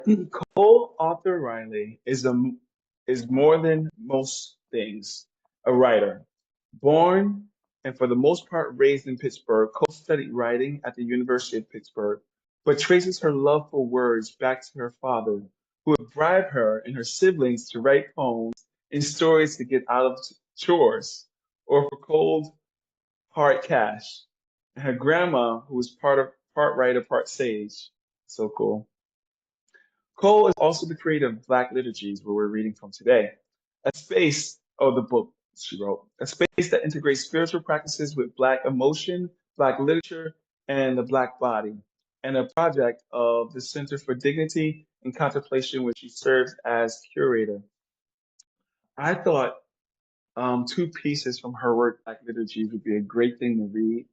Co-author Riley is more than most things, a writer. Born and for the most part raised in Pittsburgh, Cole studied writing at the University of Pittsburgh, but traces her love for words back to her father, who would bribe her and her siblings to write poems and stories to get out of chores, or for cold, hard cash. And her grandma, who was part writer, part sage. So cool. Cole is also the creator of Black Liturgies, where we're reading from today, a space of the book she wrote, a space that integrates spiritual practices with Black emotion, Black literature, and the Black body, and a project of the Center for Dignity and Contemplation, which she serves as curator. I thought two pieces from her work, Black Liturgies, would be a great thing to read.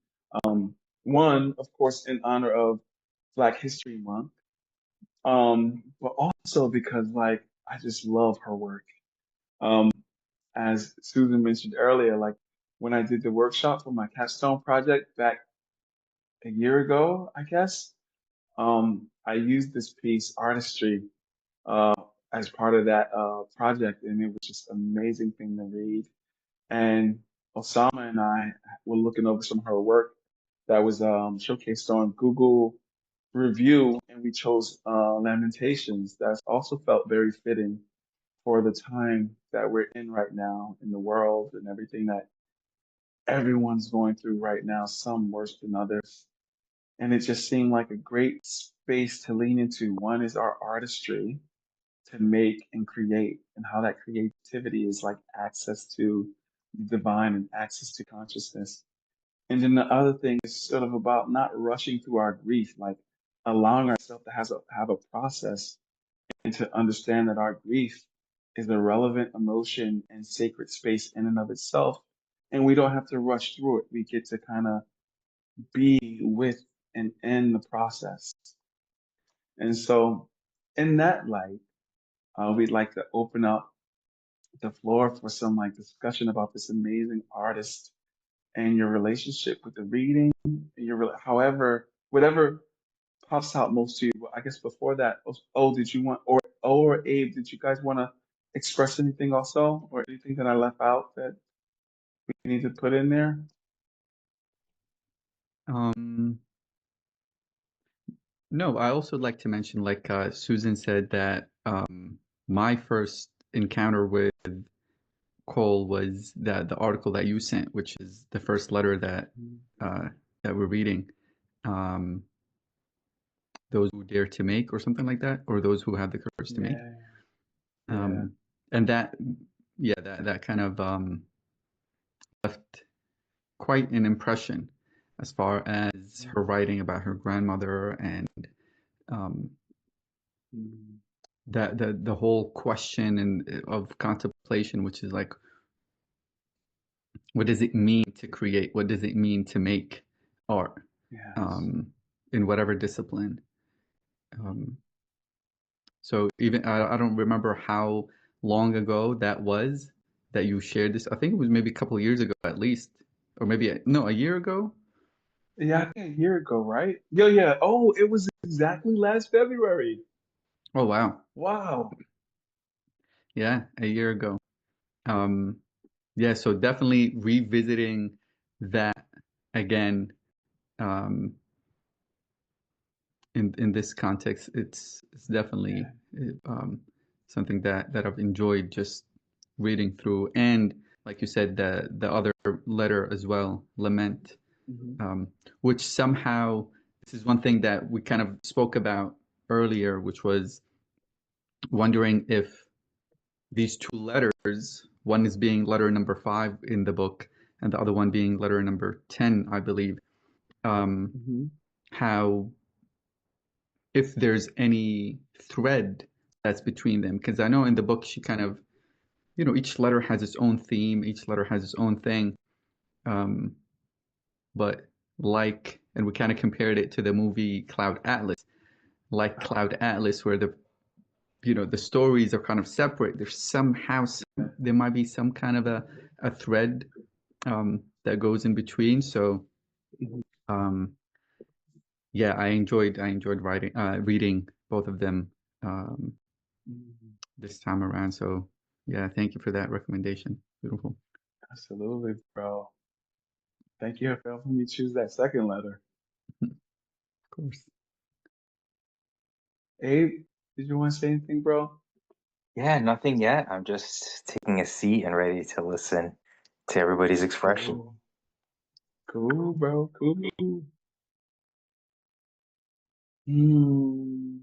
Um, One, of course, in honor of Black History Month, but also because like I just love her work. Um, as Susan mentioned earlier, like when I did the workshop for my capstone project back a year ago, I guess, I used this piece, artistry, uh, as part of that project, and it was just an amazing thing to read. And Osama and I were looking over some of her work that was showcased on Google Review, and we chose Lamentations. That's also felt very fitting for the time that we're in right now in the world and everything that everyone's going through right now, some worse than others. And it just seemed like a great space to lean into. One is our artistry to make and create, and how that creativity is like access to the divine and access to consciousness. And then the other thing is sort of about not rushing through our grief, like allowing ourselves to have a process and to understand that our grief is a relevant emotion and sacred space in and of itself. And we don't have to rush through it. We get to kind of be with and in the process. And so, in that light, we'd like to open up the floor for some like discussion about this amazing artist and your relationship with the reading, however, whatever pops out most to you. But I guess before that, did you want, or Abe, did you guys want to express anything also, or anything that I left out that we need to put in there? Um, no, I also like to mention, like Susan said, that my first encounter with Cole was the article that you sent, which is the first letter uh, that we're reading. Um, those who dare to make, or something like that, or those who have the courage to make. Yeah, yeah, Um, and that, yeah, that kind of left quite an impression as far as her writing about her grandmother, and um, mm, that the whole question and of contemplation, which is like, what does it mean to create? What does it mean to make art, yes, um, in whatever discipline? Um, so even I don't remember how long ago that was that you shared this. I think it was maybe a couple of years ago at least, or maybe no, a year ago. yeah. I think a year ago, right? Yeah, yeah. Oh, it was exactly last February. Oh wow, Wow. yeah, a year ago. Um, yeah, so definitely revisiting that again, um, in this context, it's definitely um, something that I've enjoyed just reading through, and like you said, the other letter as well, lament, Hmm. um, which somehow, this is one thing that we kind of spoke about earlier, which was wondering if these two letters, one is being letter number 5 in the book, and the other one being letter number 10, I believe, um, Hmm. how, if there's any thread that's between them, because I know in the book she kind of, each letter has its own theme, each letter has its own thing, um, but like, and we kind of compared it to the movie Cloud Atlas, like Cloud Atlas, where the stories are kind of separate. There's somehow there might be some kind of a thread that goes in between. So um, yeah, I enjoyed reading both of them um, Mm, this time around. So yeah, thank you for that recommendation. Beautiful. absolutely, bro. Thank you for helping me choose that second letter. Of course. Abe, did you want to say anything, bro? Yeah, nothing yet. I'm just taking a seat and ready to listen to everybody's expression. Cool. Cool, bro. Cool. Hmm.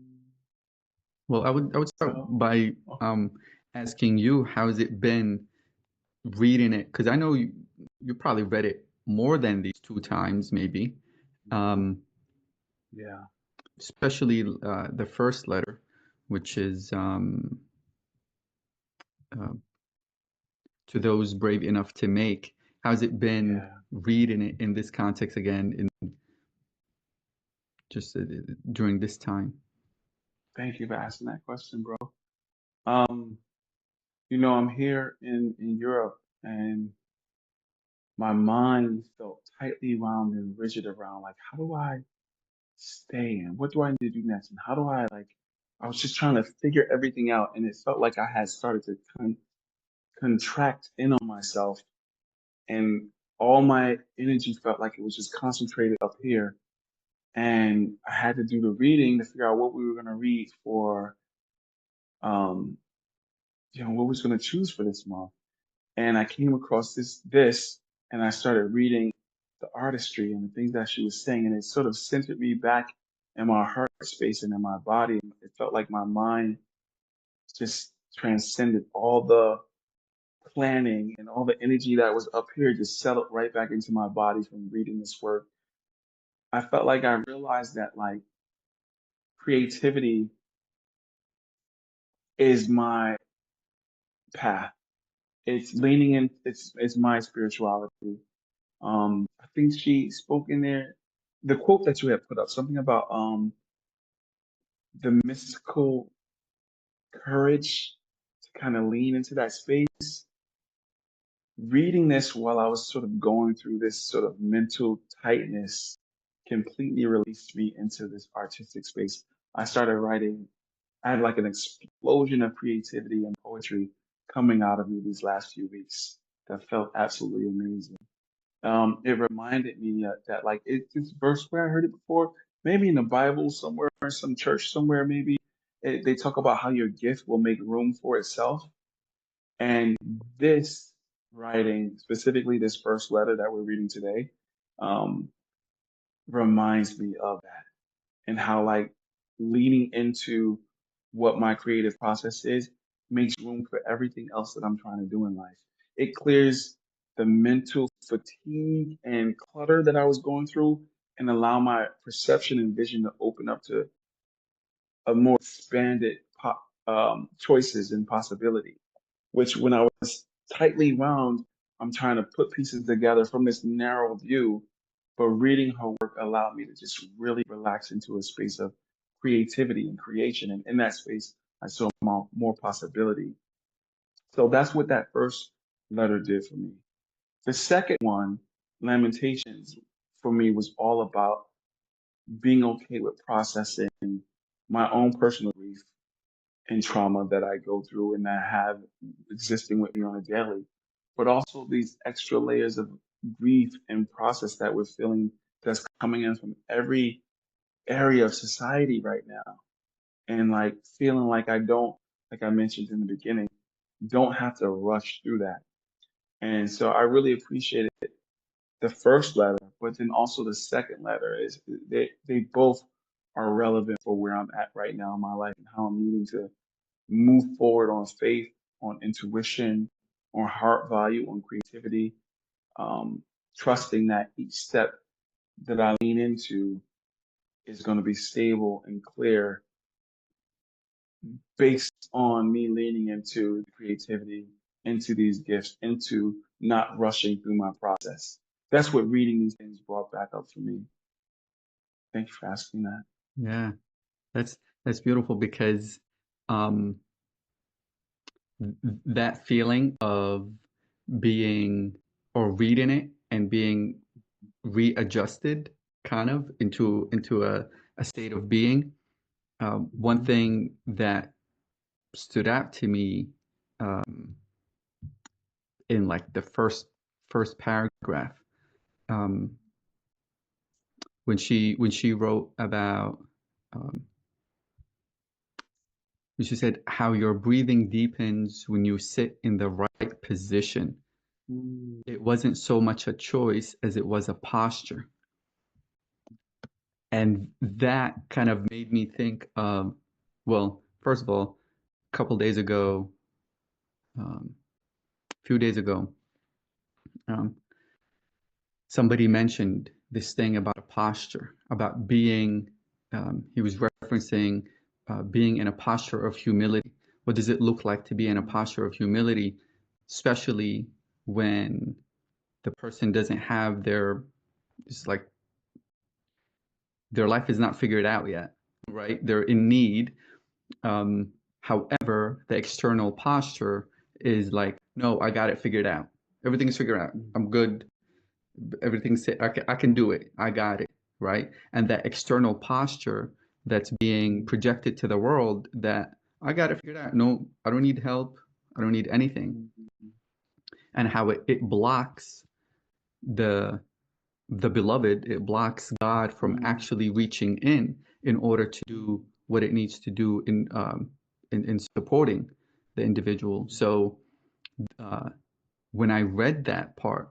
Well, I would start So, by oh, asking you, how's it been reading it? Because I know you probably read it more than these two times, maybe. Um, yeah, especially the first letter, which is uh, to those brave enough to make. How's it been yeah. reading it in this context again, in just during this time? Thank you for asking that question, bro. Um, I'm here in Europe, and my mind felt tightly wound and rigid around like, how do I stay and what do I need to do next? And how do I I was just trying to figure everything out, and it felt like I had started to contract in on myself, and all my energy felt like it was just concentrated up here. And I had to do the reading to figure out what we were going to read for, um, what we was going to choose for this month. And I came across this, and I started reading the artistry and the things that she was saying, and it sort of centered me back in my heart space and in my body. It felt like my mind just transcended all the planning and all the energy that was up here, just settled right back into my body from reading this work. I felt like I realized that creativity is my path. It's leaning in. It's my spirituality. I think she spoke in there, the quote that you had put up, something about the mystical courage to kind of lean into that space. Reading this while I was sort of going through this sort of mental tightness completely released me into this artistic space. I started writing. I had like an explosion of creativity and poetry coming out of me these last few weeks that felt absolutely amazing. It reminded me that this verse where I heard it before, maybe in the Bible somewhere, or some church somewhere, maybe they talk about how your gift will make room for itself. And this writing, specifically this first letter that we're reading today, um, reminds me of that, and how leaning into what my creative process is makes room for everything else that I'm trying to do in life. It clears the mental fatigue and clutter that I was going through, and allow my perception and vision to open up to a more expanded choices and possibility. Which, when I was tightly wound, I'm trying to put pieces together from this narrow view. But reading her work allowed me to just really relax into a space of creativity and creation. And in that space, I saw more possibility. So that's what that first letter did for me. The second one, Lamentations, for me was all about being okay with processing my own personal grief and trauma that I go through and that have existing with me on a daily, but also these extra layers of grief and process that we're feeling that's coming in from every area of society right now. And feeling like I don't, like I mentioned in the beginning, don't have to rush through that. And so I really appreciated the first letter, but then also the second letter is they both are relevant for where I'm at right now in my life and how I'm needing to move forward on faith, on intuition, on heart value, on creativity, trusting that each step that I lean into is going to be stable and clear based on me leaning into creativity, into these gifts, into not rushing through my process. That's what reading these things brought back up for me. Thank you for asking that. Yeah, that's that's beautiful because um, that feeling of being or reading it and being readjusted kind of into a state of being One thing that stood out to me um, in like the first paragraph, um, when she wrote about um, when she said how your breathing deepens when you sit in the right position. It wasn't so much a choice as it was a posture. And that kind of made me think of, well, first of all, a couple days ago, a few days ago, um, somebody mentioned this thing about a posture, about being, he was referencing being in a posture of humility. What does it look like to be in a posture of humility, especially when the person doesn't have it's like their life is not figured out yet, right? They're in need. However, the external posture is like, no, I got it figured out. Everything's figured out. I'm good. Everything's, I can do it. I got it, right? And that external posture that's being projected to the world that I got it figured out. No, I don't need help. I don't need anything. And how it blocks the beloved, it blocks God from actually reaching in order to do what it needs to do in supporting the individual. So when I read that part,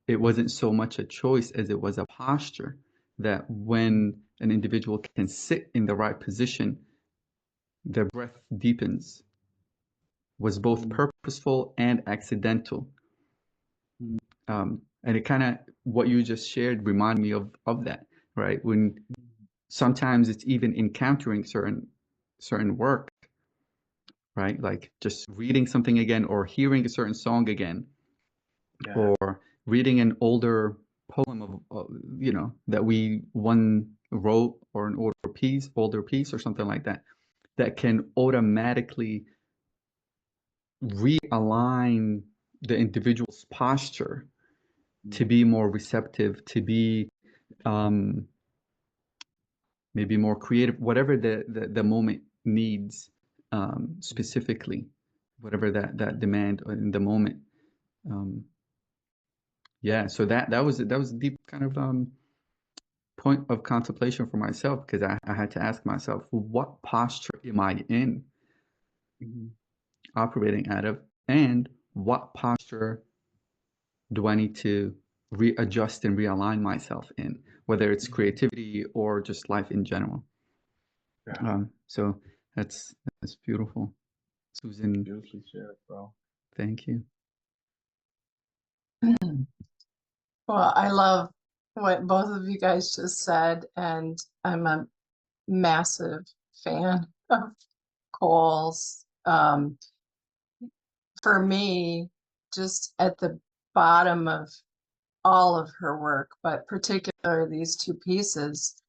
it wasn't so much a choice as it was a posture, that when an individual can sit in the right position, their breath deepens, was both purposeful and accidental. And it kind of, what you just shared remind me of that, right? When sometimes it's even encountering certain work, right? Like just reading something again, or hearing a certain song again, or reading an older poem of that we one wrote, or an older piece or something like that, that can automatically realign the individual's posture to be more receptive, to be maybe more creative, whatever the moment needs, specifically, whatever that demand in the moment. Yeah, so that was a deep kind of point of contemplation for myself, because I had to ask myself, what posture am I in, operating out of, and what posture do I need to readjust and realign myself in, whether it's creativity or just life in general. So that's beautiful, Susan. Beautifully shared, bro. Thank you. Well, I love what both of you guys just said, and I'm a massive fan of Cole's. For me, just at the bottom of all of her work, but particularly these two pieces,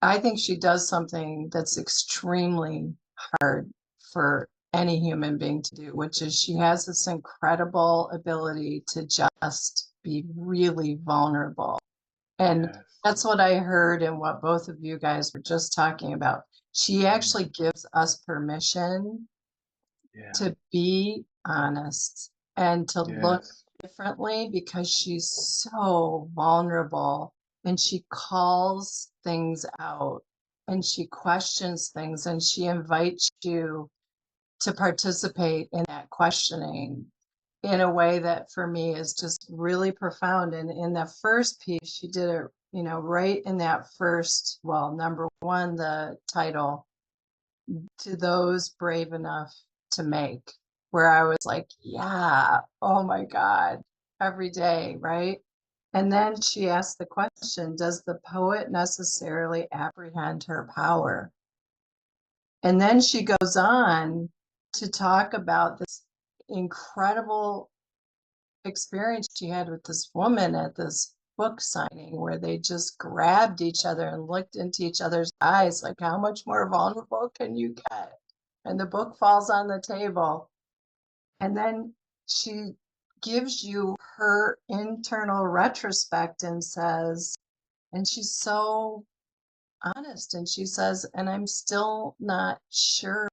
I think she does something that's extremely hard for any human being to do, which is she has this incredible ability to just be really vulnerable. And that's what I heard in what both of you guys were just talking about. She actually gives us permission to be honest and to look differently, because she's so vulnerable, and she calls things out, and she questions things, and she invites you to participate in that questioning in a way that for me is just really profound. And in the first piece, she did it, right in that first, well, number one, the title, "To Those Brave Enough to Make," where I was like, yeah, oh my God, every day, right? And then she asked the question, does the poet necessarily apprehend her power? And then she goes on to talk about this incredible experience she had with this woman at this book signing, where they just grabbed each other and looked into each other's eyes, like, how much more vulnerable can you get? And the book falls on the table. And then she gives you her internal retrospect and says, and she's so honest. And she says, and I'm still not sure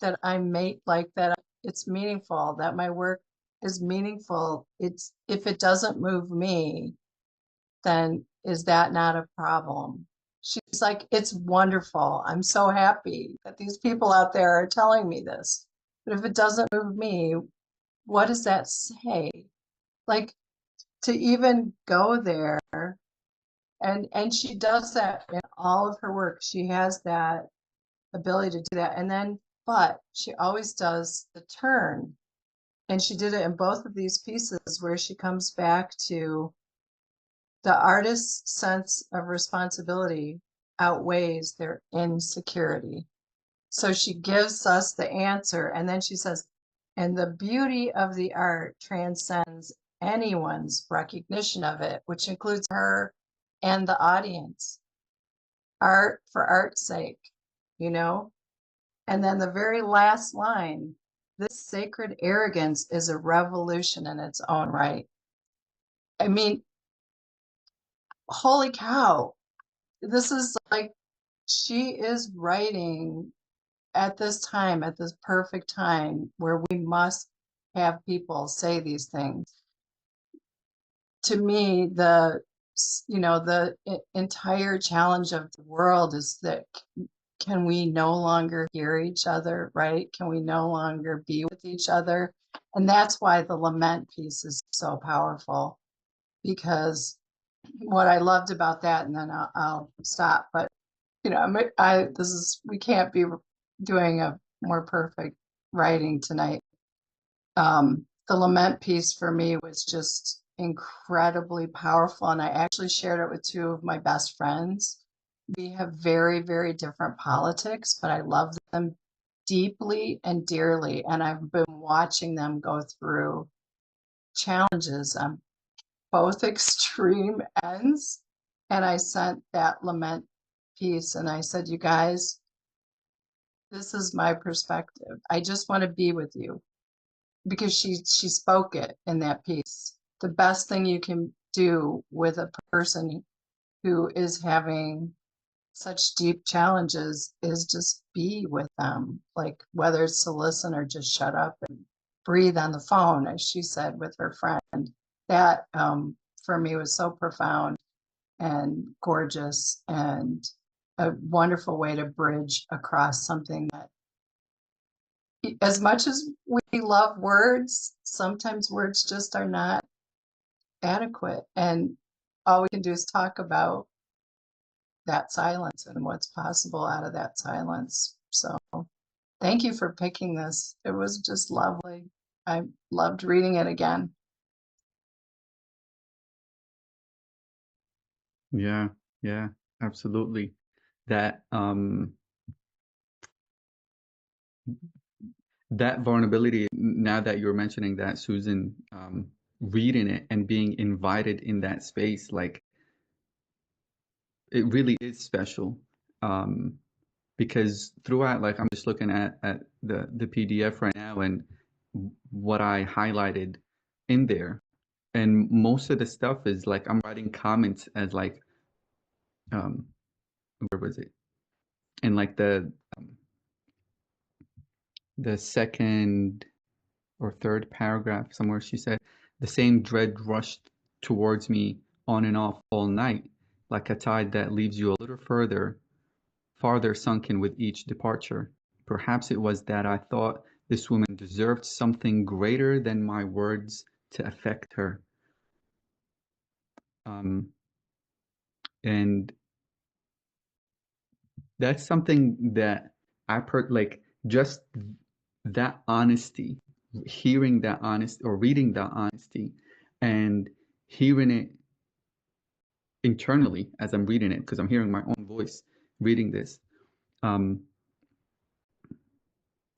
that I make like that it's meaningful, that my work is meaningful. It's if it doesn't move me, then is that not a problem? She's like, it's wonderful. I'm so happy that these people out there are telling me this. But if it doesn't move me, what does that say? Like to even go there, and she does that in all of her work. She has that ability to do that. And then, but she always does the turn. And she did it in both of these pieces where she comes back to the artist's sense of responsibility outweighs their insecurity. So she gives us the answer, and then she says, and the beauty of the art transcends anyone's recognition of it, which includes her and the audience. Art for art's sake, you know? And then the very last line, this sacred arrogance is a revolution in its own right. I mean, holy cow. This is like, she is writing at this time, at this perfect time where we must have people say these things. To me, the entire challenge of the world is that can we no longer hear each other, right? Can we no longer be with each other? And that's why the lament piece is so powerful, because what I loved about that, and then I'll stop, but we can't be doing a more perfect writing tonight. The lament piece for me was just incredibly powerful, and I actually shared it with two of my best friends. We have very, very different politics, but I love them deeply and dearly, and I've been watching them go through challenges on both extreme ends. And I sent that lament piece and I said, you guys, this is my perspective. I just want to be with you, because she spoke it in that piece. The best thing you can do with a person who is having such deep challenges is just be with them, like whether it's to listen or just shut up and breathe on the phone, as she said with her friend. That for me was so profound and gorgeous and a wonderful way to bridge across something that, as much as we love words, sometimes words just are not adequate. And all we can do is talk about that silence and what's possible out of that silence. So thank you for picking this. It was just lovely. I loved reading it again. Yeah, yeah, absolutely. That that vulnerability, now that you're mentioning that, Susan, reading it and being invited in that space, like it really is special. Because throughout, like I'm just looking at the PDF right now and what I highlighted in there, and most of the stuff is like I'm writing comments as like where was it? In like the second or third paragraph somewhere, she said, the same dread rushed towards me on and off all night, like a tide that leaves you a little farther sunken with each departure. Perhaps it was that I thought this woman deserved something greater than my words to affect her. And that's something that like just that honesty, hearing that honesty or reading that honesty and hearing it internally as I'm reading it, because I'm hearing my own voice reading this.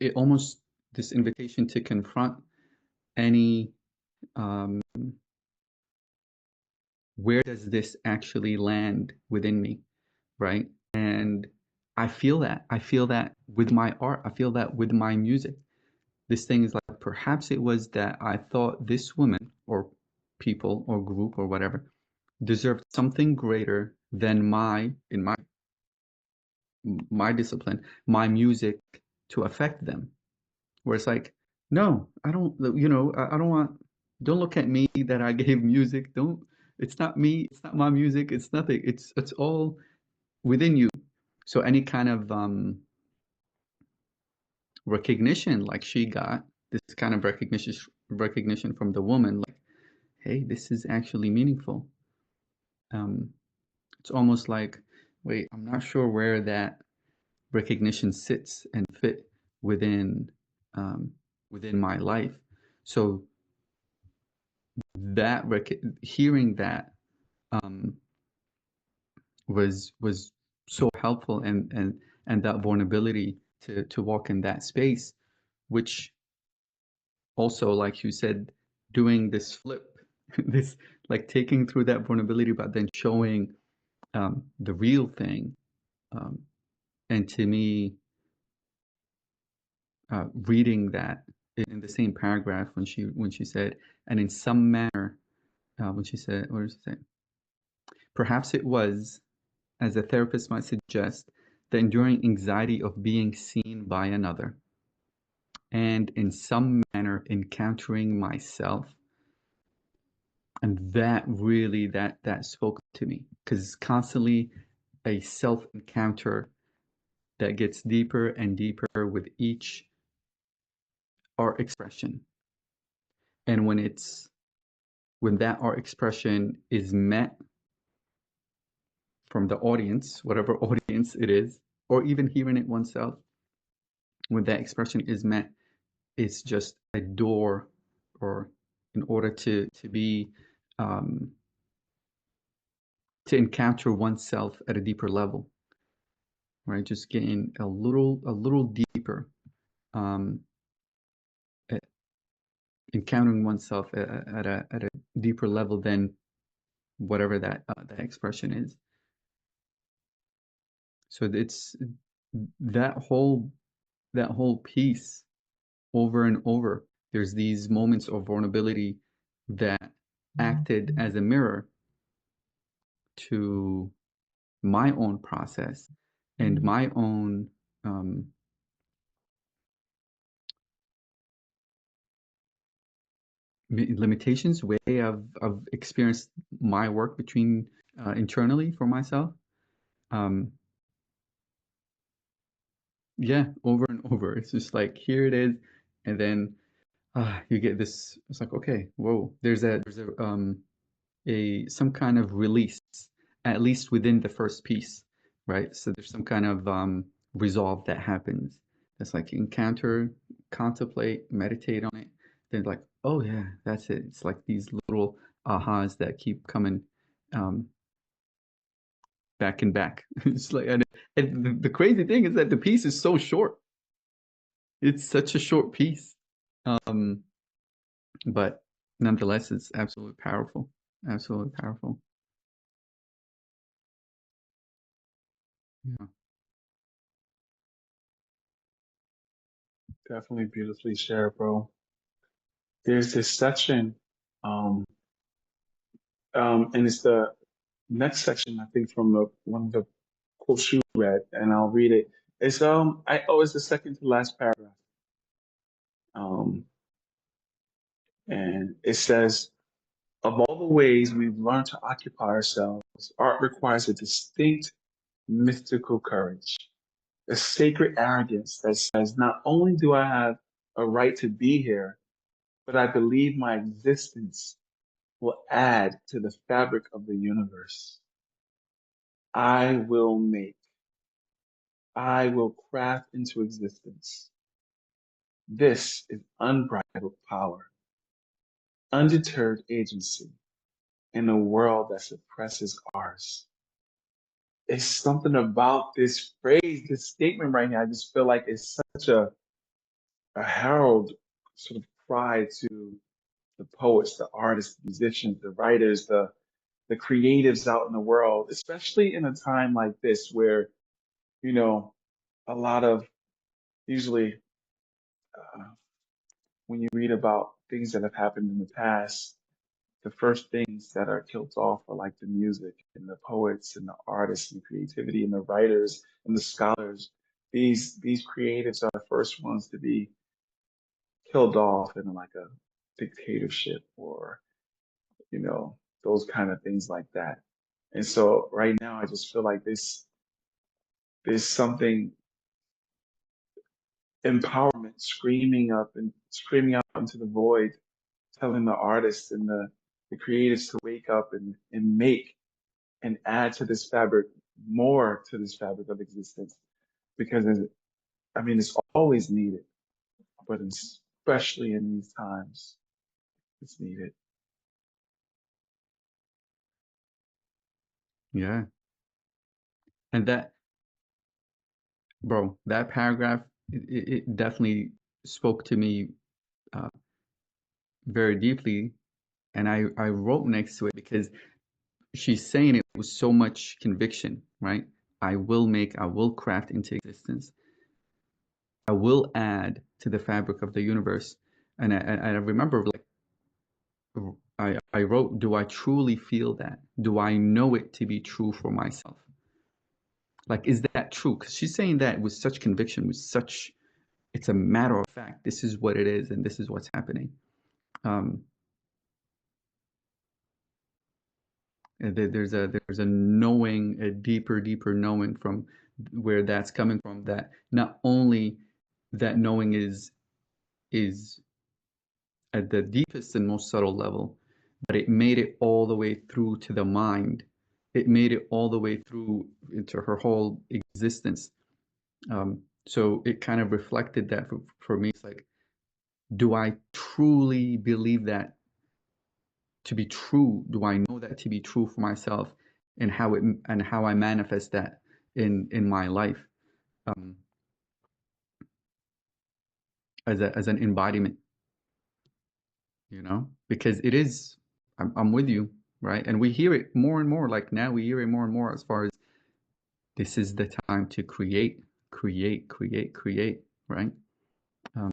It almost, this invitation to confront any where does this actually land within me, right? And I feel that with my art, I feel that with my music. This thing is like, perhaps it was that I thought this woman or people or group or whatever deserved something greater than in my discipline, my music to affect them. Where it's like, no, I don't, I don't want, don't look at me that I gave music. Don't, it's not me, it's not my music, it's nothing. It's all within you. So any kind of recognition like she got, this kind of recognition from the woman, like, hey, this is actually meaningful. It's almost like, wait, I'm not sure where that recognition sits and fit within um, within my life. So that hearing that um, was so helpful, and that vulnerability to walk in that space, which also, like you said, doing this flip, this like taking through that vulnerability, but then showing the real thing. And to me, reading that in the same paragraph when she said, and in some manner, when she said, what does it say? Perhaps it was, as a therapist might suggest, the enduring anxiety of being seen by another, and in some manner encountering myself. And that really, that spoke to me, because constantly a self encounter that gets deeper and deeper with each art expression. And when that art expression is met from the audience, whatever audience it is, or even hearing it oneself, when that expression is met, it's just a door, or in order to be to encounter oneself at a deeper level, right? Just getting a little deeper, um, encountering oneself at a deeper level than whatever that expression is. So it's that whole piece, over and over. There's these moments of vulnerability that acted as a mirror to my own process and my own limitations, way I've experienced my work between internally for myself. Yeah, over and over. It's just like, here it is, and then you get this. It's like, okay, whoa. There's a some kind of release, at least within the first piece, right? So there's some kind of resolve that happens. It's like encounter, contemplate, meditate on it. Then like, oh yeah, that's it. It's like these little ahas that keep coming um, back and back. It's like, and the crazy thing is that the piece is so short. It's such a short piece, um, but nonetheless, it's absolutely powerful. Absolutely powerful. Yeah. Definitely beautifully shared, bro. There's this section, um, and it's the next section, I think, from one of the quotes you read, and I'll read it. It's the second to last paragraph. Um, and it says, of all the ways we've learned to occupy ourselves, art requires a distinct mystical courage, a sacred arrogance that says, not only do I have a right to be here, but I believe my existence will add to the fabric of the universe. I will make, I will craft into existence. This is unbridled power, undeterred agency in a world that suppresses ours. It's something about this phrase, this statement right now. I just feel like it's such a herald sort of cry to the poets, the artists, the musicians, the writers, the creatives out in the world, especially in a time like this where, you know, a lot of usually uh, when you read about things that have happened in the past, the first things that are killed off are like the music and the poets and the artists and creativity and the writers and the scholars. These creatives are the first ones to be killed off in like a dictatorship or, you know, those kind of things like that. And so right now I just feel like there's something empowerment screaming out into the void, telling the artists and the creatives to wake up and make and add to this fabric, more to this fabric of existence, because I mean it's always needed, but especially in these times it's needed. Yeah. And that, bro, that paragraph, it definitely spoke to me uh, very deeply. And I wrote next to it because she's saying it with so much conviction, right? I will craft into existence. I will add to the fabric of the universe. And I remember, like, I wrote, do I truly feel that? Do I know it to be true for myself? Like, is that true? Because she's saying that with such conviction, with such, it's a matter of fact. This is what it is, and this is what's happening. Um, and there's a knowing, a deeper knowing from where that's coming from. That not only that knowing is at the deepest and most subtle level, but it made it all the way through to the mind. It made it all the way through into her whole existence. So it kind of reflected that for me. It's like, do I truly believe that to be true? Do I know that to be true for myself, and how I manifest that in my life, um, as an embodiment, because it is. I'm with you, right? And we hear it more and more. Like now, we hear it more and more as far as this is the time to create, create, right? Um,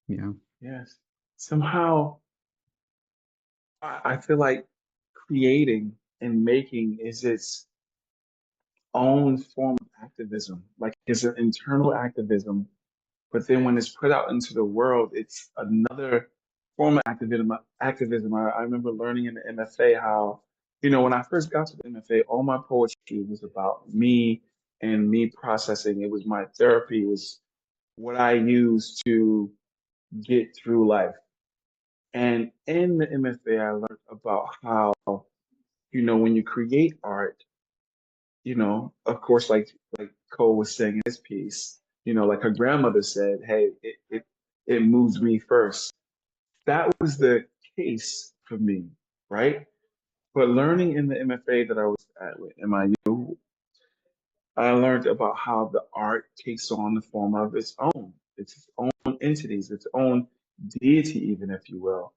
yeah. Yes. Somehow I feel like creating and making is its own form of activism. Like it's an internal activism, but then when it's put out into the world, it's another form of activism. I remember learning in the MFA how, when I first got to the MFA, all my poetry was about me and me processing. It was my therapy. It was what I used to get through life. And in the MFA, I learned about how, when you create art, of course, like Cole was saying in his piece, like her grandmother said, hey, it moves me first. That was the case for me, right? But learning in the MFA that I was at with MIU, I learned about how the art takes on the form of its own entities, its own deity, even if you will.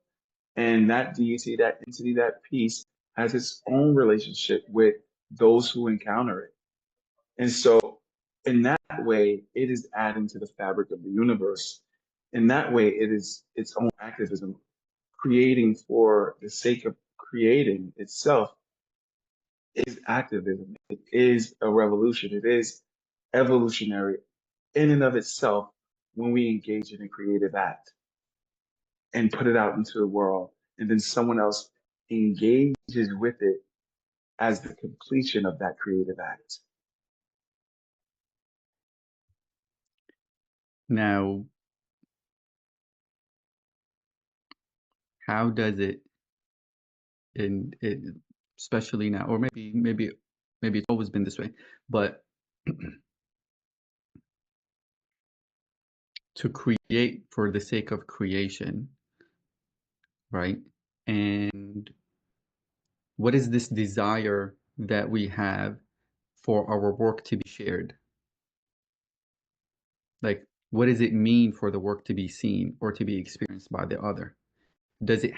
And that deity, that entity, that piece has its own relationship with those who encounter it. And so, in that way, it is adding to the fabric of the universe. In that way, it is its own activism, creating for the sake of creating itself is activism. It is a revolution. It is evolutionary in and of itself when we engage in a creative act and put it out into the world. And then someone else engages with it as the completion of that creative act. Now, how does it in especially now, or maybe it's always been this way, but to create for the sake of creation, right? And what is this desire that we have for our work to be shared? Like, what does it mean for the work to be seen or to be experienced by the other? Does it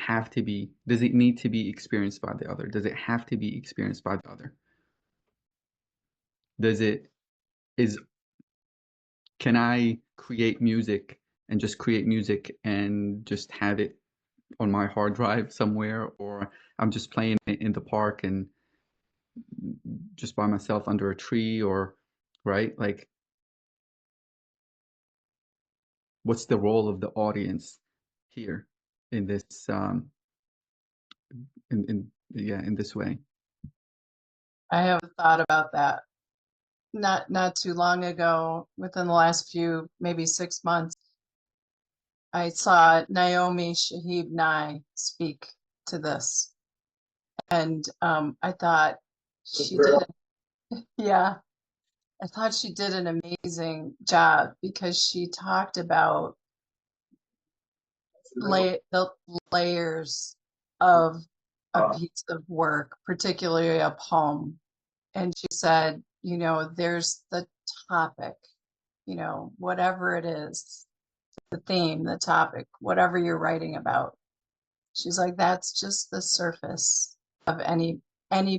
need to be experienced by the other? Does it have to be experienced by the other? Does it is Can I create music and just create music and just have it on my hard drive somewhere, or I'm just playing it in the park and just by myself under a tree, or right, like what's the role of the audience here in this in this way? I have thought about that not too long ago. Within the last few, maybe 6 months, I saw Naomi Shahib Nye speak to this, and I thought she did. Yeah, I thought she did an amazing job because she talked about the layers of a piece of work, particularly a poem. And she said, there's the topic, whatever it is, the theme, the topic, whatever you're writing about. She's like, that's just the surface of any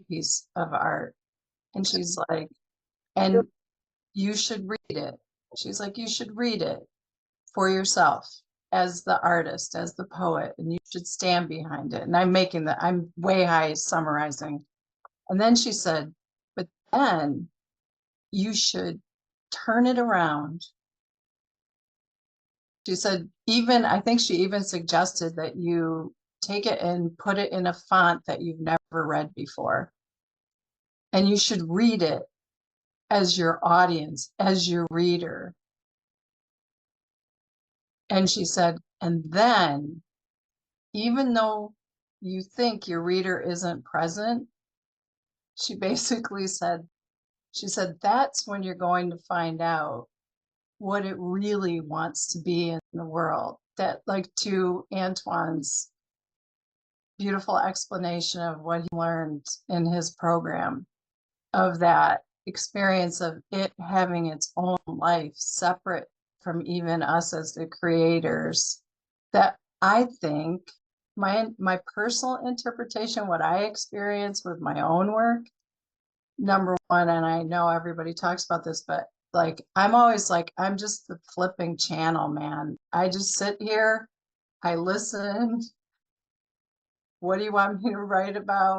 piece of art. And she's like, and you should read it. She's like, you should read it for yourself as the artist, as the poet, and you should stand behind it. And I'm way high summarizing. And then she said, but then you should turn it around. She said, I think she even suggested that you take it and put it in a font that you've never read before. And you should read it as your audience, as your reader. And she said, and then, even though you think your reader isn't present, she basically said, that's when you're going to find out what it really wants to be in the world. That, like, to Antoine's beautiful explanation of what he learned in his program, of that experience of it having its own life separate from even us as the creators, that I think my personal interpretation, what I experience with my own work, number one, and I know everybody talks about this, but like, I'm always like, I'm just the flipping channel, man. I just sit here, I listen. What do you want me to write about?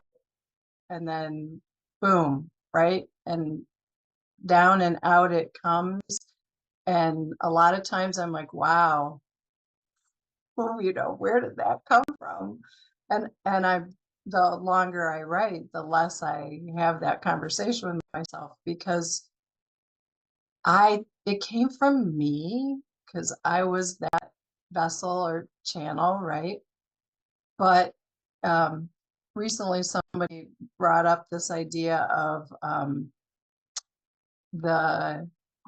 And then boom, right? And down and out it comes. And a lot of times I'm like, wow, well, where did that come from? And the longer I write, the less I have that conversation with myself, because it came from me, because I was that vessel or channel, right? But recently somebody brought up this idea of what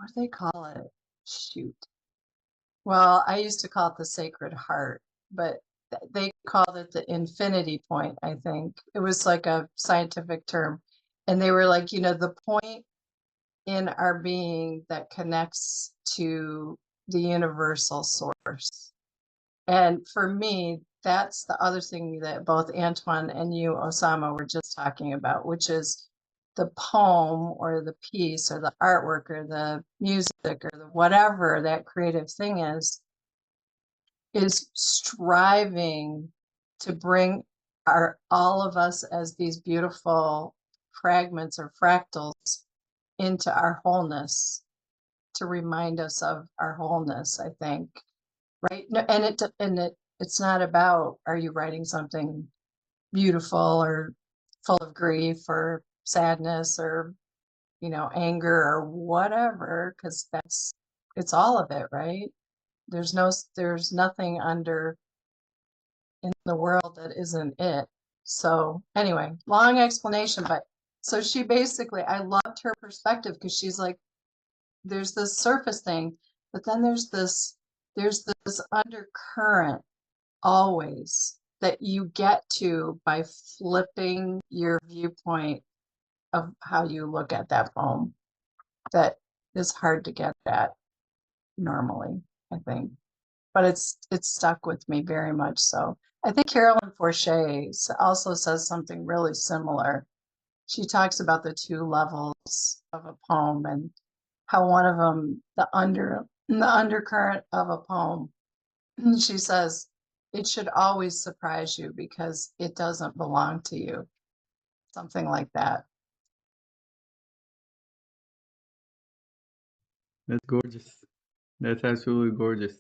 do they call it? Shoot. Well, I used to call it the Sacred Heart, but they called it the infinity point, I think. It was like a scientific term. And they were like, the point in our being that connects to the universal source. And for me, that's the other thing that both Antoine and you, Osama, were just talking about, which is the poem or the piece or the artwork or the music or the whatever that creative thing is striving to bring all of us as these beautiful fragments or fractals into our wholeness, to remind us of our wholeness, I think. Right? No, it's not about, are you writing something beautiful or full of grief or sadness or anger or whatever, because it's all of it, right? There's nothing under in the world that isn't it. So anyway, long explanation, but so she basically, I loved her perspective, because she's like, there's this surface thing, but then there's this undercurrent always that you get to by flipping your viewpoint of how you look at that poem, that is hard to get at normally, I think. But it's stuck with me very much so. I think Carolyn Forche also says something really similar. She talks about the two levels of a poem, and how one of them, the undercurrent of a poem, she says, it should always surprise you because it doesn't belong to you. Something like that. That's gorgeous. That's absolutely gorgeous.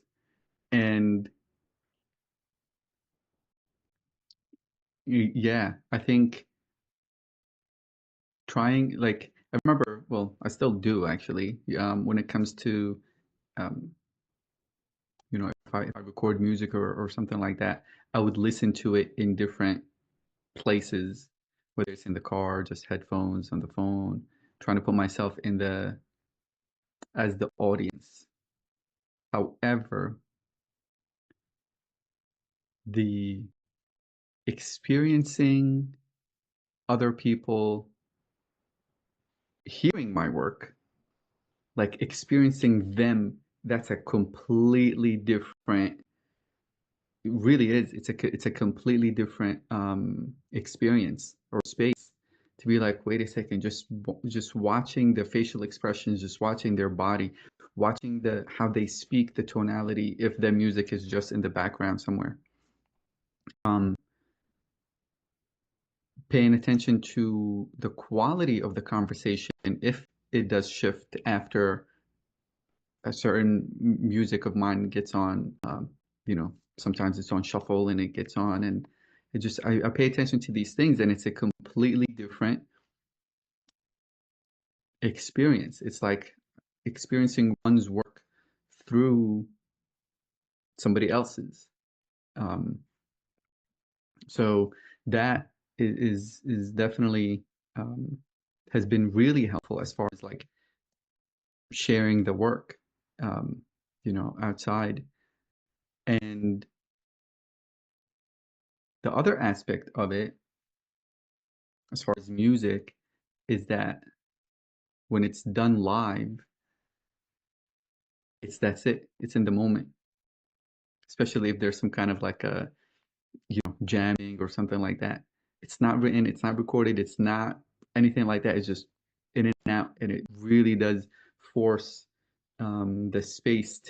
And yeah, I think trying, like, I remember, well, I still do actually, when it comes to, um, if I record music or something like that, I would listen to it in different places, whether it's in the car, just headphones on the phone, trying to put myself as the audience. However, the experiencing other people hearing my work, like experiencing them, that's a completely different, it really is. It's a completely different experience or space to be like, wait a second, just watching the facial expressions, just watching their body, watching the how they speak, the tonality, if the music is just in the background somewhere. Um, Paying attention to the quality of the conversation if it does shift after a certain music of mine gets on. Sometimes it's on shuffle and it gets on, and I pay attention to these things, and it's a completely different experience. It's like experiencing one's work through somebody else's. Um, so that is definitely um, has been really helpful as far as like sharing the work, um, outside. And the other aspect of it, as far as music, is that when it's done live, that's it. It's in the moment, especially if there's some kind of like a, jamming or something like that. It's not written, it's not recorded, it's not anything like that. It's just in and out, and it really does force the space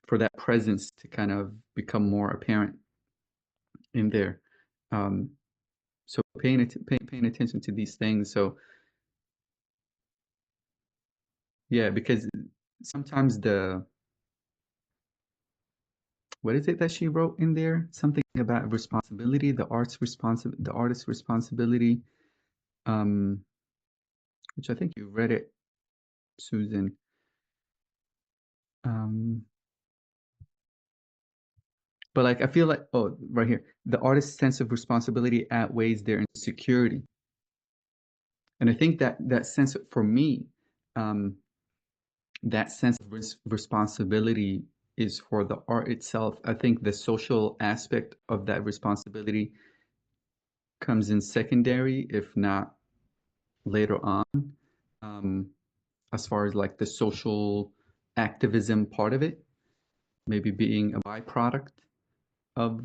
for that presence to kind of become more apparent in there. Um, so paying attention to these things. So yeah, because sometimes what is it that she wrote in there? Something about responsibility, the artist's responsibility, um, which I think you read it, Susan. Um, but like I feel like, oh, right here, the artist's sense of responsibility outweighs their insecurity, and I think that sense for me, um, that sense of responsibility is for the art itself. I think the social aspect of that responsibility comes in secondary, if not later on, um, as far as like the social activism part of it, maybe being a byproduct of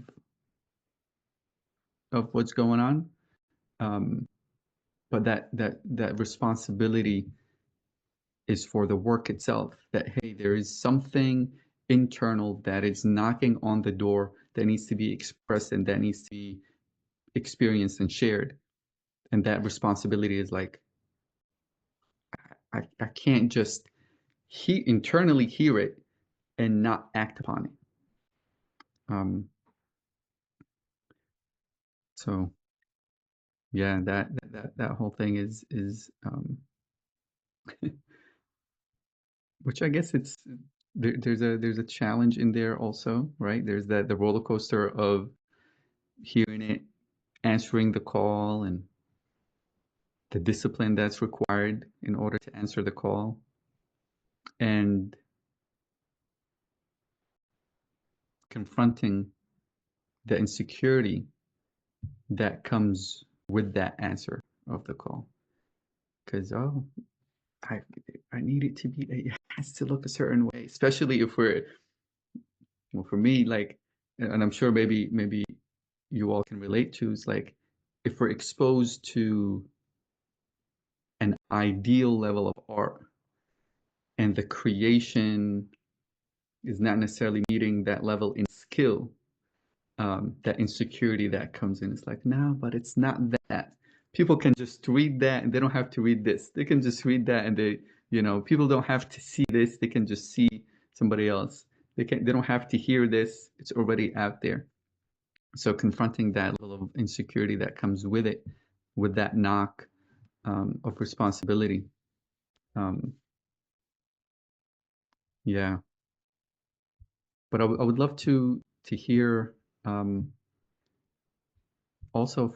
what's going on. Um, but that responsibility is for the work itself. That hey, there is something internal that is knocking on the door that needs to be expressed and that needs to be experienced and shared. And that responsibility is like I can't just internally hear it and not act upon it. So yeah, that whole thing is which I guess there's a challenge in there also, right? There's the roller coaster of hearing it, answering the call, and the discipline that's required in order to answer the call, and confronting the insecurity that comes with that answer of the call. Because I I need it to be, it has to look a certain way, especially if well, for me, like, and I'm sure maybe you all can relate to, is like if we're exposed to an ideal level of art and the creation is not necessarily meeting that level in skill, that insecurity that comes in. It's like, no, but it's not that. People can just read that and they don't have to read this. They can just read that and they, people don't have to see this. They can just see somebody else. They don't have to hear this. It's already out there. So confronting that level of insecurity that comes with it, with that knock of responsibility. Yeah. But I would love to hear also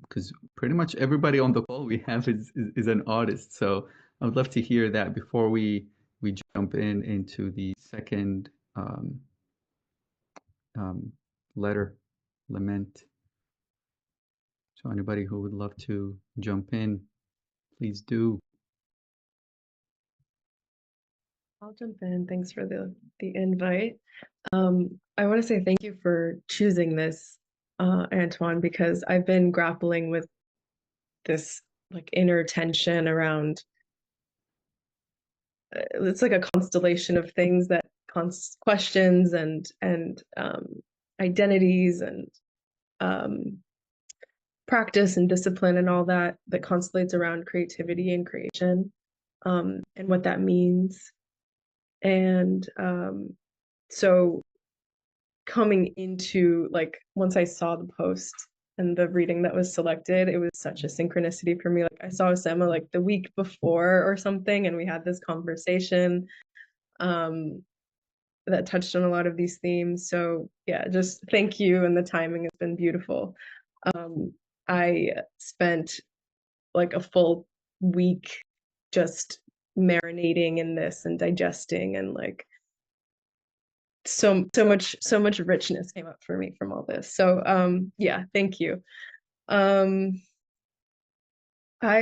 because pretty much everybody on the call we have is an artist. So I would love to hear that before we jump into the second letter, lament. So anybody who would love to jump in, please do. I'll jump in. Thanks for the invite. I want to say thank you for choosing this, Antoine, because I've been grappling with this like inner tension around. It's like a constellation of things that questions and identities and practice and discipline and all that constellates around creativity and creation, and what that means. And so coming into, like, once I saw the post and the reading that was selected, it was such a synchronicity for me. Like, I saw Osama like the week before or something, and we had this conversation that touched on a lot of these themes. So yeah, just thank you, and the timing has been beautiful. I spent like a full week just marinating in this and digesting, and like so much richness came up for me from all this. So yeah, thank you. I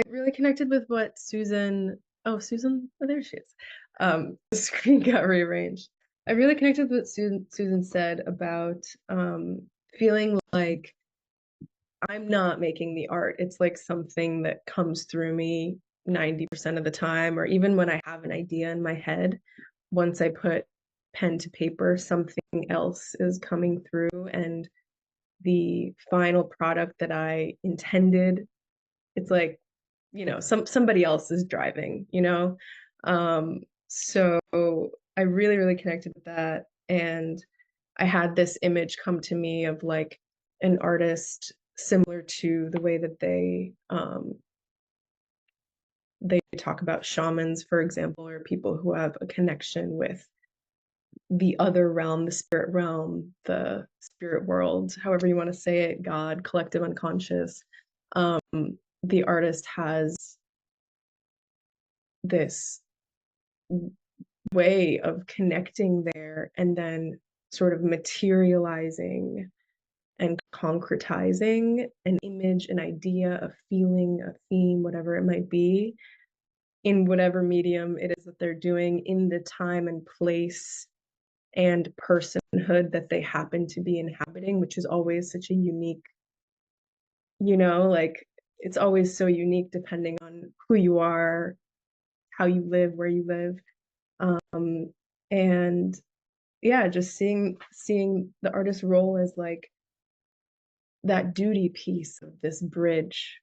really connected with what Susan, oh there she is. The screen got rearranged. I really connected with what Susan said about feeling like I'm not making the art. It's like something that comes through me 90% of the time, or even when I have an idea in my head, once I put pen to paper, something else is coming through, and the final product that I intended, it's like, somebody else is driving, so I really, really connected with that. And I had this image come to me of like an artist similar to the way that they talk about shamans, for example, or people who have a connection with the other realm, the spirit realm, the spirit world, however you want to say it, God, collective unconscious. The artist has this way of connecting there and then sort of materializing and concretizing an image, an idea, a feeling, a theme, whatever it might be, in whatever medium it is that they're doing, in the time and place and personhood that they happen to be inhabiting, which is always such a unique, like, it's always so unique depending on who you are, how you live, where you live. And yeah, just seeing the artist's role as like that duty piece of this bridge,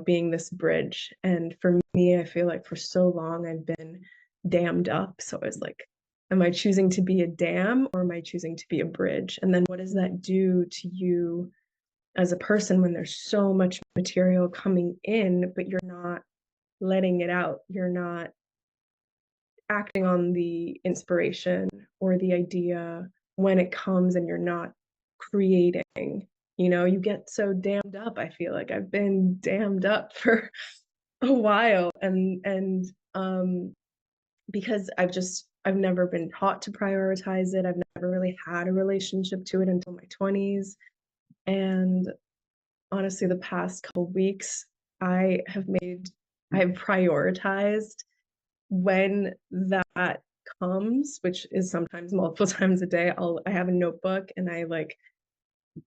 being this bridge. And for me, I feel like for so long I've been dammed up. So it's like, am I choosing to be a dam, or am I choosing to be a bridge? And then what does that do to you as a person when there's so much material coming in, but you're not letting it out? You're not acting on the inspiration or the idea when it comes, and you're not creating. You get so damned up. I feel like I've been damned up for a while, and because I've never been taught to prioritize it. I've never really had a relationship to it until my 20s. And honestly, the past couple weeks, I have prioritized when that comes, which is sometimes multiple times a day. I have a notebook, and I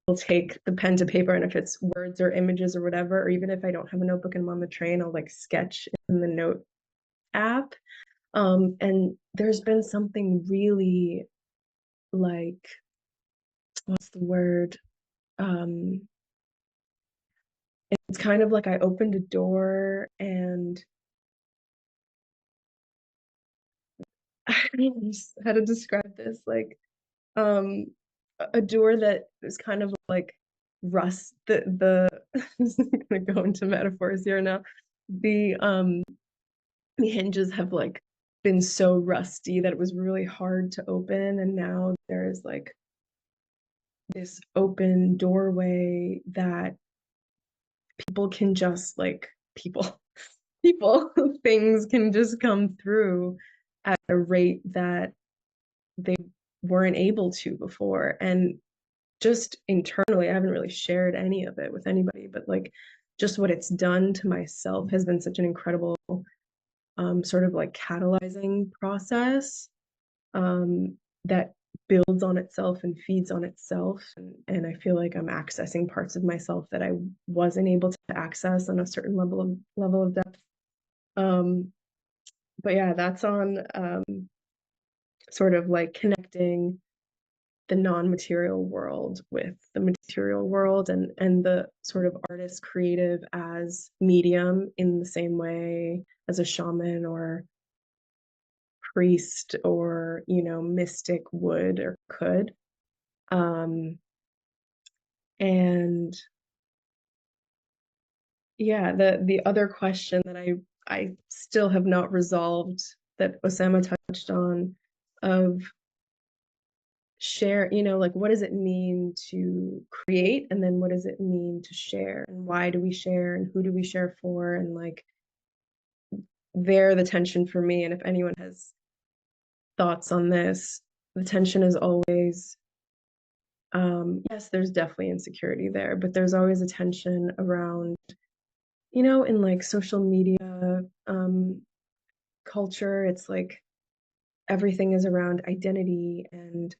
will take the pen to paper, and if it's words or images or whatever, or even if I don't have a notebook and I'm on the train, I'll sketch in the note app. And there's been something really what's the word? It's kind of like I opened a door and I don't know how to describe this, like a door that is kind of like rust, the I'm gonna go into metaphors here now. The hinges have like been so rusty that it was really hard to open, and now there's like this open doorway that people can just like people things can just come through at a rate that they weren't able to before. And just internally, I haven't really shared any of it with anybody, but like just what it's done to myself has been such an incredible sort of like catalyzing process that builds on itself and feeds on itself. And I feel like I'm accessing parts of myself that I wasn't able to access on a certain level of depth. But yeah, that's on sort of like connecting the non-material world with the material world, and the sort of artist creative as medium in the same way as a shaman or priest or mystic would or could. And yeah, the other question that I still have not resolved, that Osama touched on, of share, like what does it mean to create, and then what does it mean to share, and why do we share, and who do we share for, and like there the tension for me, and if anyone has thoughts on this, the tension is always yes, there's definitely insecurity there, but there's always a tension around, in like social media culture, it's like everything is around identity and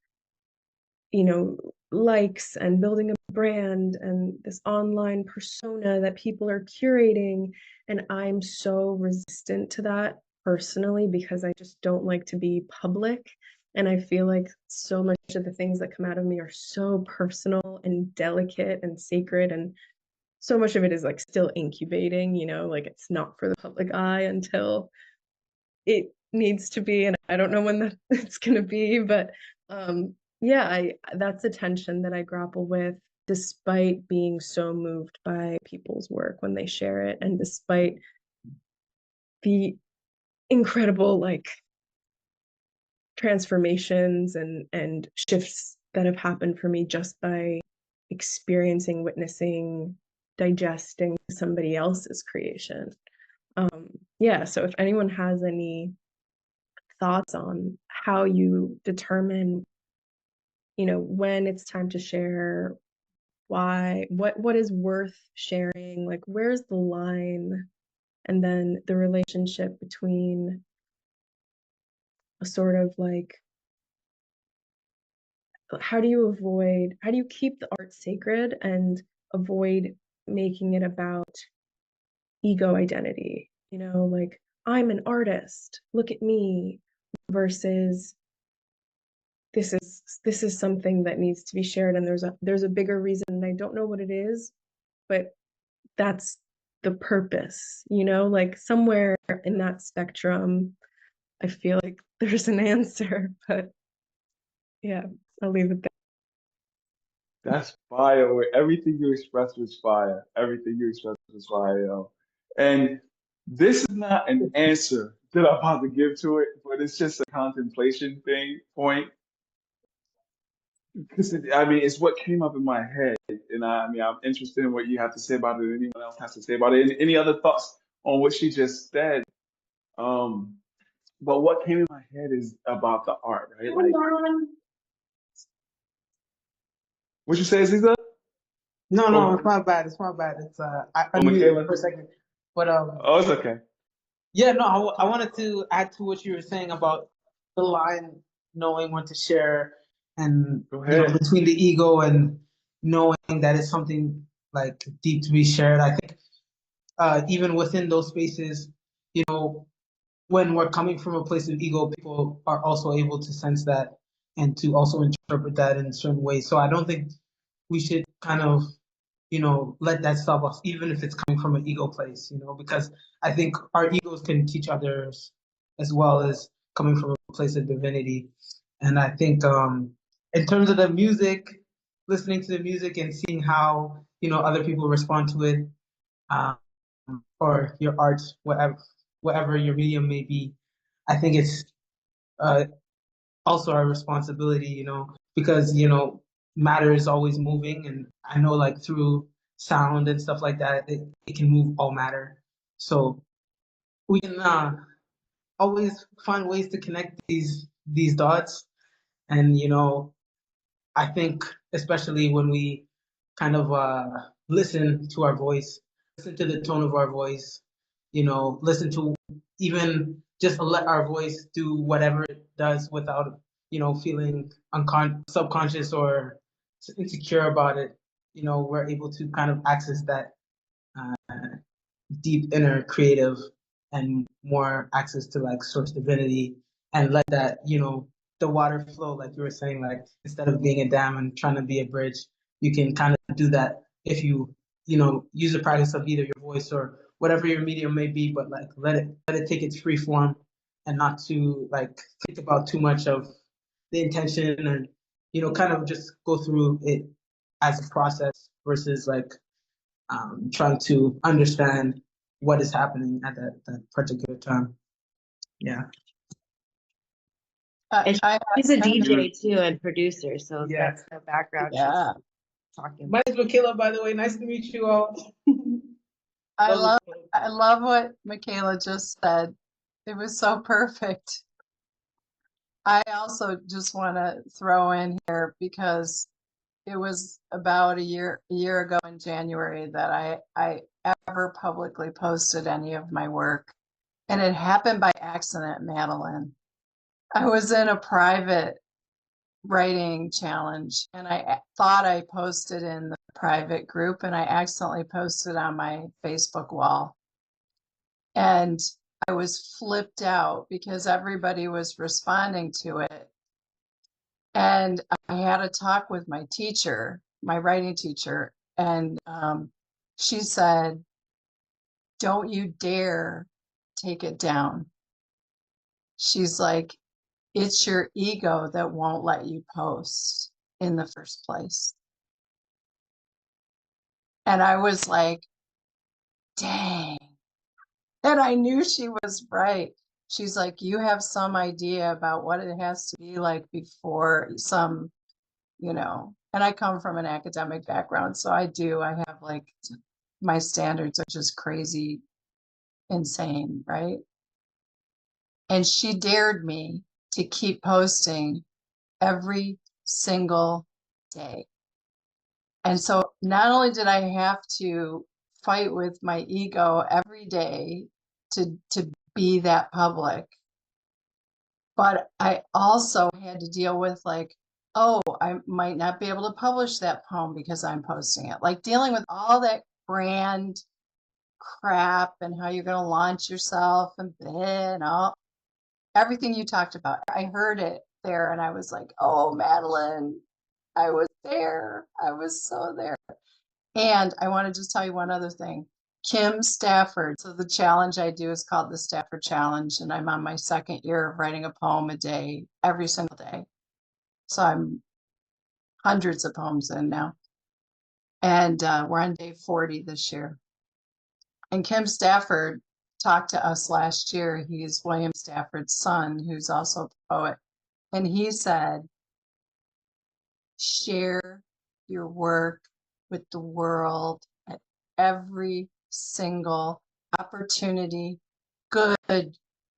likes and building a brand and this online persona that people are curating. And I'm so resistant to that personally because I just don't like to be public. And I feel like so much of the things that come out of me are so personal and delicate and sacred. And so much of it is like still incubating, like it's not for the public eye until it needs to be, and I don't know when that it's going to be, but yeah, that's a tension that I grapple with, despite being so moved by people's work when they share it, and despite the incredible like transformations and shifts that have happened for me just by experiencing, witnessing, digesting somebody else's creation. Yeah, so if anyone has any thoughts on how you determine, when it's time to share, why, what is worth sharing, like where's the line, and then the relationship between a sort of like how do you keep the art sacred and avoid making it about ego identity, like I'm an artist, look at me, versus this is something that needs to be shared, and there's a bigger reason, and I don't know what it is, but that's the purpose, like somewhere in that spectrum I feel like there's an answer. But yeah, I'll leave it there. That's fire. Everything you expressed was fire. Everything you expressed was fire, yo. And this is not an answer that I'm about to give to it, but it's just a contemplation point. Because I mean, it's what came up in my head, and I mean, I'm interested in what you have to say about it. Anyone else has to say about it? Any other thoughts on what she just said? Um, but what came in my head is about the art, right? Like, what you say, Aziza? No, no, Oh, it's not bad. It's not bad. It's I oh, unmuted Michaela. for a second, but Oh, it's okay. yeah, no, I wanted to add to what you were saying about the line, knowing when to share, and Go ahead. between the ego and knowing that it's something like deep to be shared. I think even within those spaces, when we're coming from a place of ego, people are also able to sense that and to also interpret that in certain ways. So I don't think we should kind of, let that stop us, even if it's coming from an ego place, because I think our egos can teach others as well as coming from a place of divinity. And I think in terms of the music, listening to the music and seeing how, other people respond to it, um, or your art, whatever your medium may be, I think it's uh, also our responsibility, because matter is always moving, and I know like through sound and stuff like that, it can move all matter. So we can always find ways to connect these dots, and I think especially when we kind of listen to our voice, listen to the tone of our voice, listen to even just let our voice do whatever it does without, feeling subconscious or insecure about it. We're able to kind of access that uh, deep inner creative and more access to like source divinity, and let that, the water flow, like you were saying, like instead of being a dam and trying to be a bridge, you can kind of do that if you, use the practice of either your voice or whatever your medium may be, but like let it take its free form, and not to like think about too much of the intention, and kind of just go through it as a process versus like trying to understand what is happening at that particular time. Yeah. And I she's a I have DJ too and producer, so Yeah. that's the background yeah. she's talking My about. name's Michaela, by the way. Nice to meet you all. I Lovely. love I love what Michaela just said. It was so perfect. I also just want to throw in here because it was about a year ago in January that I ever publicly posted any of my work. And it happened by accident, Madeline. I was in a private writing challenge and I thought I posted in the private group and I accidentally posted on my Facebook wall. And I was flipped out because everybody was responding to it. And I had a talk with my teacher, my writing teacher, and she said, "Don't you dare take it down." She's like, "It's your ego that won't let you post in the first place." And I was like, dang. And I knew she was right. She's like, "You have some idea about what it has to be like before some, and I come from an academic background, so I do. I have like my standards are just crazy, insane, right?" And she dared me to keep posting every single day. And so not only did I have to fight with my ego every day to be that public, but I also had to deal with like, oh, I might not be able to publish that poem because I'm posting it. Like dealing with all that brand crap and how you're going to launch yourself and all everything you talked about. I heard it there and I was like, oh, Madeline, I was there. I was so there. And I want to just tell you one other thing. Kim Stafford. So the challenge I do is called the Stafford Challenge, and I'm on my second year of writing a poem a day, every single day. So I'm hundreds of poems in now. And we're on day 40 this year. And Kim Stafford talked to us last year. He's William Stafford's son, who's also a poet. And he said, share your work with the world at every single opportunity, good,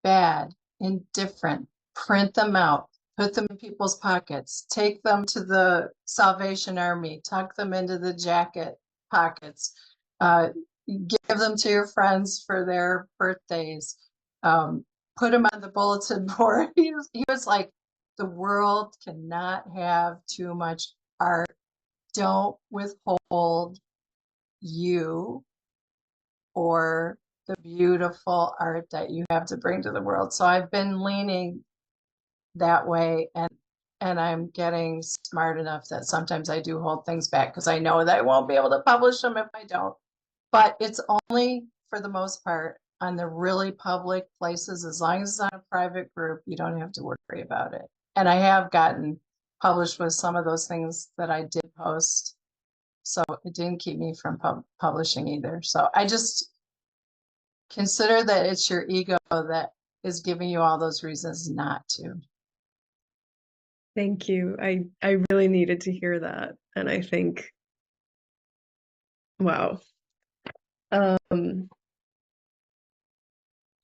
bad, indifferent. Print them out, put them in people's pockets, take them to the Salvation Army, tuck them into the jacket pockets, give them to your friends for their birthdays, put them on the bulletin board. He was like, the world cannot have too much art. Don't withhold you or the beautiful art that you have to bring to the world. So I've been leaning that way, and and I'm getting smart enough that sometimes I do hold things back because I know that I won't be able to publish them if I don't. But it's only, for the most part, on the really public places. As long as it's on a private group, you don't have to worry about it. And I have gotten published with some of those things that I did post. So it didn't keep me from publishing either. So I just consider that it's your ego that is giving you all those reasons not to. Thank you. I really needed to hear that. And I think, wow.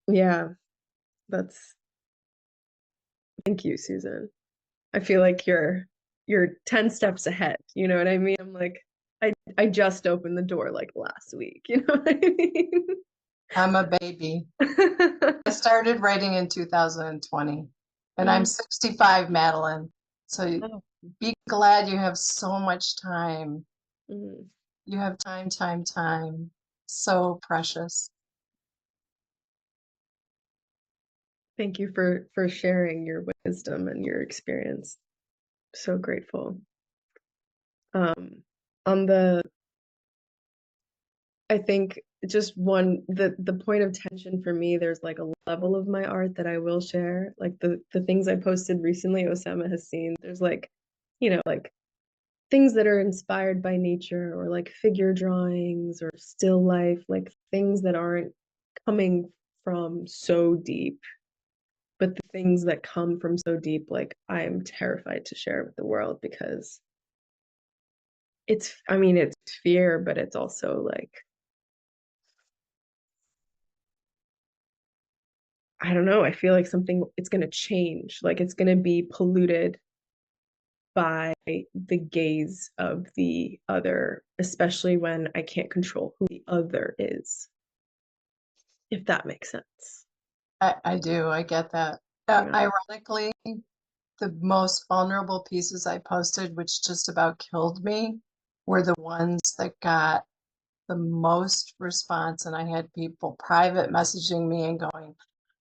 Yeah, that's, thank you, Susan. I feel like you're 10 steps ahead. You know what I mean? I'm like, I just opened the door like last week. You know what I mean? I'm a baby. I started writing in 2020, and I'm 65, Madeline. So be glad you have so much time. You have time. So precious. Thank you for sharing your wisdom and your experience. So grateful. On the, I think just the point of tension for me, there's like a level of my art that I will share. Like the things I posted recently, Osama has seen. There's like, like things that are inspired by nature, or like figure drawings or still life, like things that aren't coming from so deep. But the things that come from so deep, like I'm terrified to share with the world because it's fear, but it's also like, I don't know, I feel like it's going to change, like it's going to be polluted by the gaze of the other, especially when I can't control who the other is, if that makes sense. I do. I get that. Ironically, the most vulnerable pieces I posted, which just about killed me, were the ones that got the most response. And I had people private messaging me and going,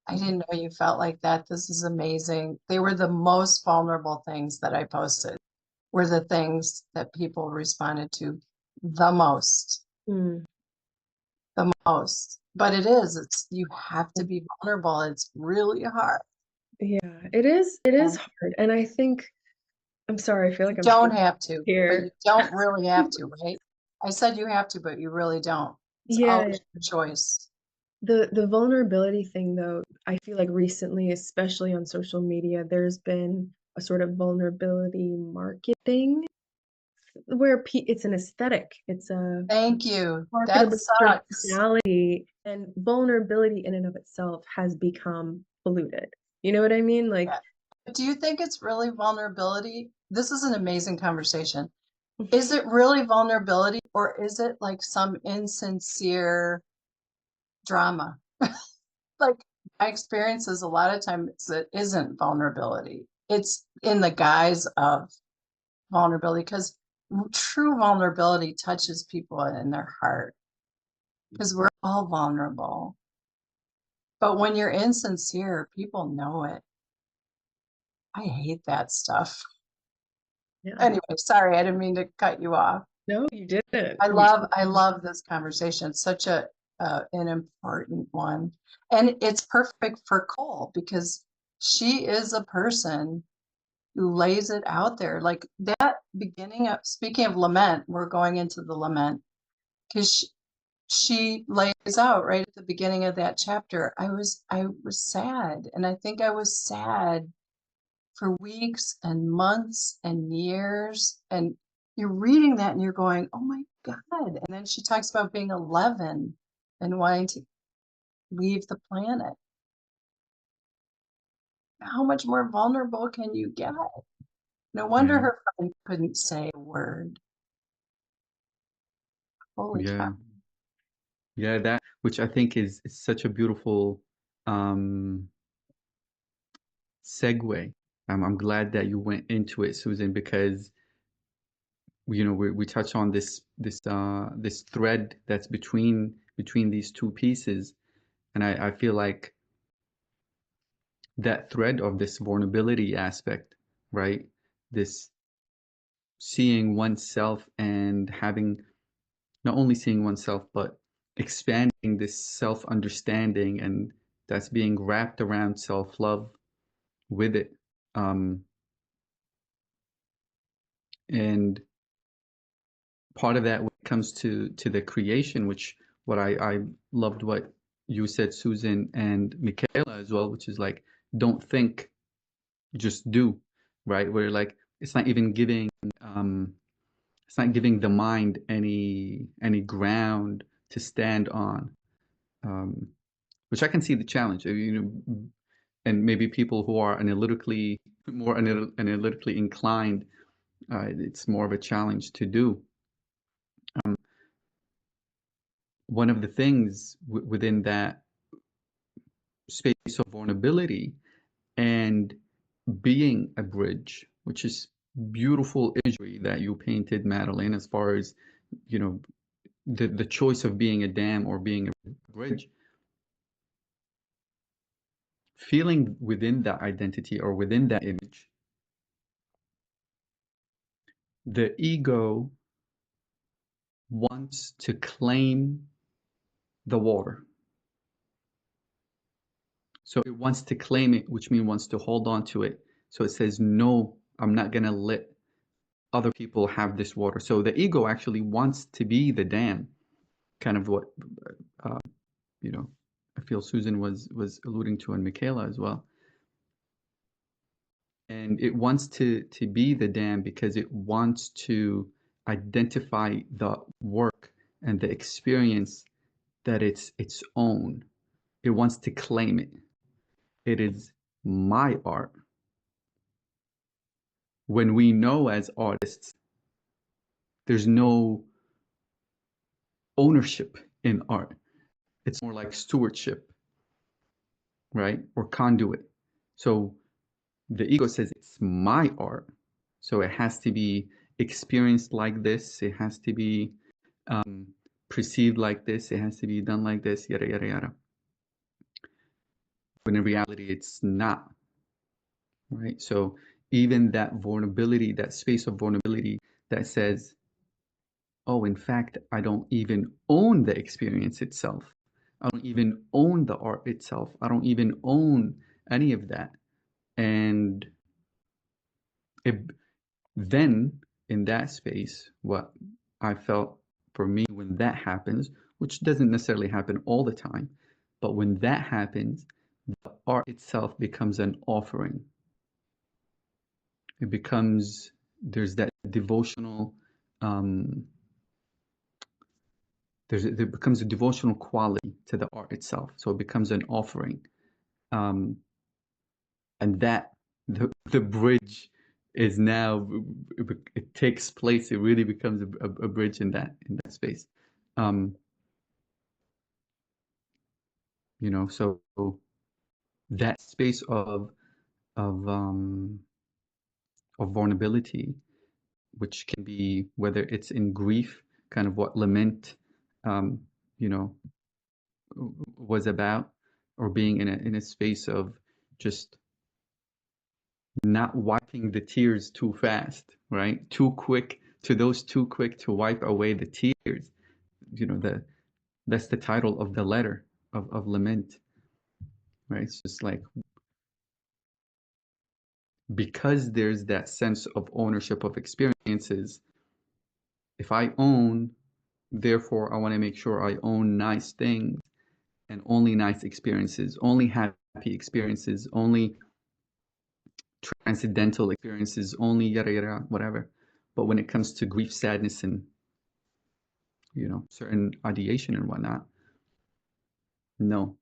I didn't know you felt like that. This is amazing. They were the most vulnerable things that I posted, were the things that people responded to the most. The most. But it's you have to be vulnerable. It's really hard. Yeah, it is hard. And I think, I'm sorry, I feel like You I'm don't have to, here. but you don't really have to, right? I said you have to, but you really don't. It's always your choice. The vulnerability thing, though, I feel like recently, especially on social media, there's been a sort of vulnerability marketing where it's an aesthetic. It's a Thank you. That marketable sucks. personality, and vulnerability in and of itself has become polluted. You know what I mean? Like, do you think it's really vulnerability? This is an amazing conversation. Is it really vulnerability, or is it like some insincere drama? Like my experience is a lot of times it isn't vulnerability. It's in the guise of vulnerability, because true vulnerability touches people in their heart, because we're all vulnerable. But when you're insincere, people know it. I hate that stuff. Anyway, sorry, I didn't mean to cut you off. No, you didn't. I love this conversation. It's such an important one. And it's perfect for Cole, because she is a person who lays it out there. Like that beginning of, speaking of lament, we're going into the lament, because she lays out right at the beginning of that chapter. I was sad, and I think I was sad for weeks and months and years. And you're reading that and you're going, oh my God. And then she talks about being 11 and wanting to leave the planet. How much more vulnerable can you get? No wonder her friend couldn't say a word. Holy cow. Yeah, that, which I think is such a beautiful segue. I'm glad that you went into it, Susan, because we touch on this thread that's between these two pieces, and I feel like that thread of this vulnerability aspect, right? this seeing oneself and having not only seeing oneself, but expanding this self-understanding, and that's being wrapped around self-love with it. And part of that when it comes to the creation, which what I loved what you said, Susan and Michaela as well, which is like, don't think, just do, right? Where like it's not even giving the mind any ground to stand on, which I can see the challenge. And maybe people who are more analytically inclined, it's more of a challenge to do. One of the things within that space of vulnerability and being a bridge, which is beautiful imagery that you painted, Madeline, as far as, the choice of being a dam or being a bridge. Feeling within that identity or within that image, the ego wants to claim the water. So it wants to claim it, which means wants to hold on to it. So it says, no, I'm not going to let other people have this water. So the ego actually wants to be the dam, kind of what, I feel Susan was alluding to, and Michaela as well. And it wants to be the dam because it wants to identify the work and the experience that it's its own. It wants to claim it. It is my art. When we know as artists, there's no ownership in art. It's more like stewardship, right? Or conduit. So the ego says it's my art. So it has to be experienced like this. It has to be perceived like this. It has to be done like this, yada, yada, yada. When in reality, it's not, right? So even that vulnerability, that space of vulnerability that says, oh, in fact, I don't even own the experience itself. I don't even own the art itself. I don't even own any of that. And then in that space, what I felt for me when that happens, which doesn't necessarily happen all the time, but when that happens, the art itself becomes an offering. It becomes, there's that devotional, there becomes a devotional quality to the art itself. So it becomes an offering. And that, the bridge is now, it takes place, it really becomes a bridge in that space. So that space of vulnerability, which can be whether it's in grief, kind of what lament, was about, or being in a space of just not wiping the tears too fast, right? Too quick to wipe away the tears. That's the title of the letter of lament, right? It's just like, because there's that sense of ownership of experiences, if I own, therefore I want to make sure I own nice things and only nice experiences, only happy experiences, only transcendental experiences, only yada yada, whatever. But when it comes to grief, sadness, and certain ideation and whatnot, no,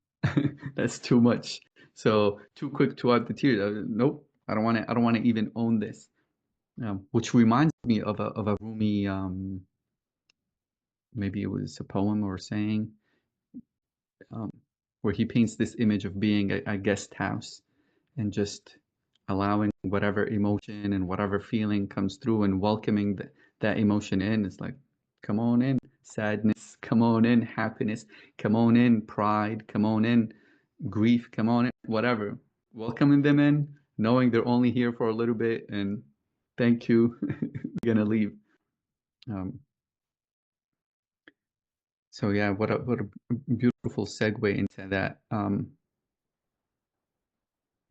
that's too much. So too quick to wipe the tears. Nope, I don't want to even own this. Which reminds me of a Rumi, maybe it was a poem or a saying, where he paints this image of being a guest house and just allowing whatever emotion and whatever feeling comes through and welcoming that emotion in. It's like, come on in, sadness, come on in, happiness, come on in, pride, come on in, grief, come on in, whatever. Welcoming them in, knowing they're only here for a little bit, and Thank you. We're gonna leave. So yeah, what a beautiful segue into that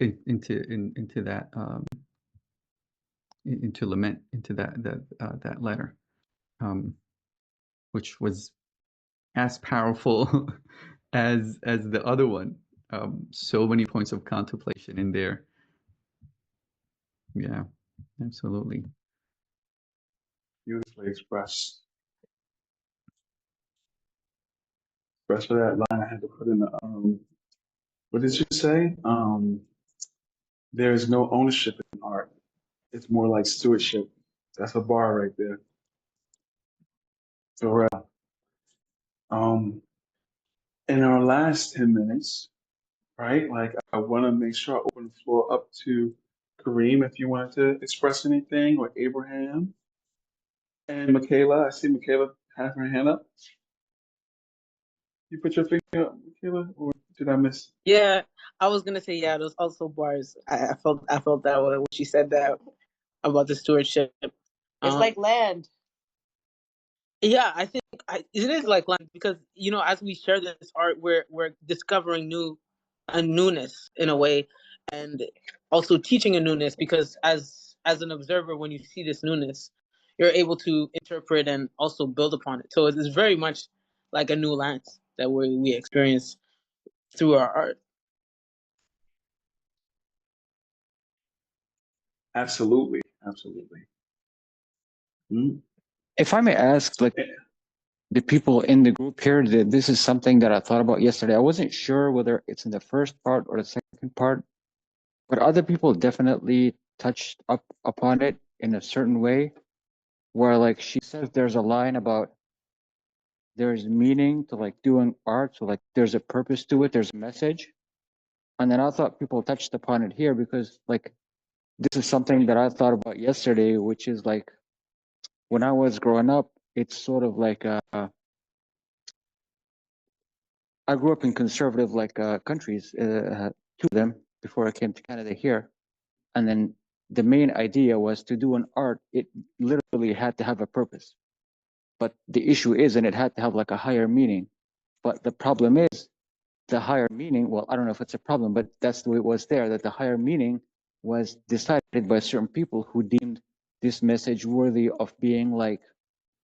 into that into lament, into that letter, which was as powerful as the other one. So many points of contemplation in there. Yeah, absolutely. Beautifully expressed. Expressed for that line, I had to put in the what did you say? There is no ownership in art. It's more like stewardship. That's a bar right there. For real. In our last 10 minutes, right? Like I want to make sure I open the floor up to Kareem if you wanted to express anything, or Abraham and Michaela. I see Michaela have her hand up. You put your finger up, Michaela, or did I miss? Yeah, I was gonna say yeah. There's also bars. I felt that way when she said that about the stewardship. It's Um, like land. yeah, I think it is like land because as we share this art, we're discovering a newness in a way, and also teaching a newness because as an observer, when you see this newness, you're able to interpret and also build upon it. So it is very much like a new lens that we experience through our art. Absolutely, absolutely. Mm. If I may ask, like the people in the group here, this is something that I thought about yesterday. I wasn't sure whether it's in the first part or the second part, but other people definitely touched up upon it in a certain way, where like she says there's a line about there's meaning to like doing art, so like there's a purpose to it, there's a message. And then I thought people touched upon it here because like this is something that I thought about yesterday, which is like when I was growing up, it's sort of like I grew up in conservative like countries, two of them before I came to Canada here, and then the main idea was to do an art. It literally had to have a purpose, but the issue is, and it had to have like a higher meaning. But the problem is, the higher meaning. Well, I don't know if it's a problem, but that's the way it was there. That the higher meaning was decided by certain people who deemed this message worthy of being like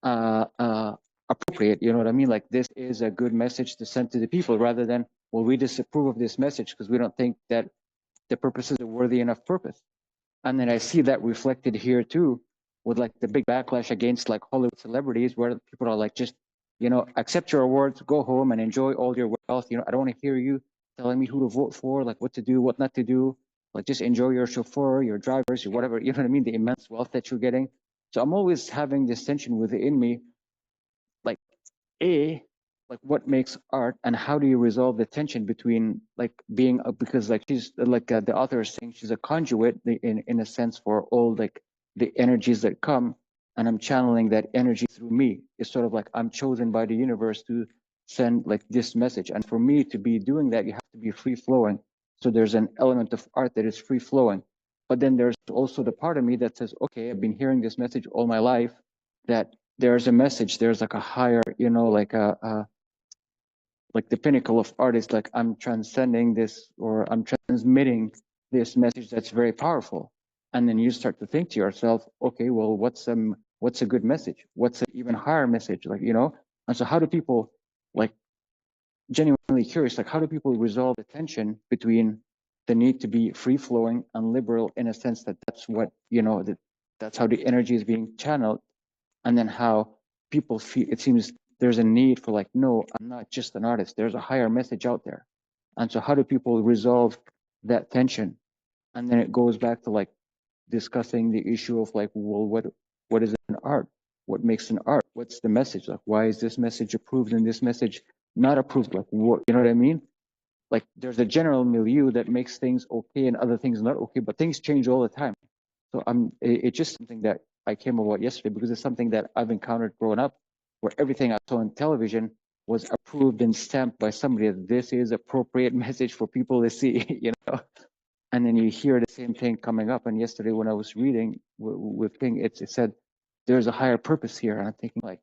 uh, uh, appropriate. You know what I mean? Like this is a good message to send to the people, rather than, well, we disapprove of this message because we don't think that the purpose is a worthy enough purpose. And then I see that reflected here too, with like the big backlash against like Hollywood celebrities, where people are like, just accept your awards, go home and enjoy all your wealth. I don't want to hear you telling me who to vote for, like what to do, what not to do. Like just enjoy your chauffeur, your drivers, your whatever. You know what I mean? The immense wealth that you're getting. So I'm always having this tension within me, like like what makes art, and how do you resolve the tension between like being because like she's like the author is saying she's a conduit in a sense for all like the energies that come, and I'm channeling that energy through me. It's sort of like I'm chosen by the universe to send like this message, and for me to be doing that, you have to be free flowing. So there's an element of art that is free flowing, but then there's also the part of me that says, okay, I've been hearing this message all my life, that there's a message, there's like a higher, like like the pinnacle of art is like I'm transcending this, or I'm transmitting this message that's very powerful. And then you start to think to yourself, okay, well, what's a good message? What's an even higher message? Like, and so how do people, like, genuinely curious, like how do people resolve the tension between the need to be free flowing and liberal, in a sense that that's what, that's how the energy is being channeled, and then how people feel, it seems there's a need for like, no, I'm not just an artist, there's a higher message out there. And so how do people resolve that tension? And then it goes back to like discussing the issue of like, well, what is an art? What makes an art? What's the message? Like, why is this message approved and this message not approved? Like, what, you know what I mean? Like, there's a general milieu that makes things okay and other things not okay, but things change all the time. So it's just something that I came about yesterday because it's something that I've encountered growing up, where everything I saw on television was approved and stamped by somebody that this is appropriate message for people to see, and then you hear the same thing coming up. And yesterday when I was reading with Ping, it said there's a higher purpose here, and I'm thinking like,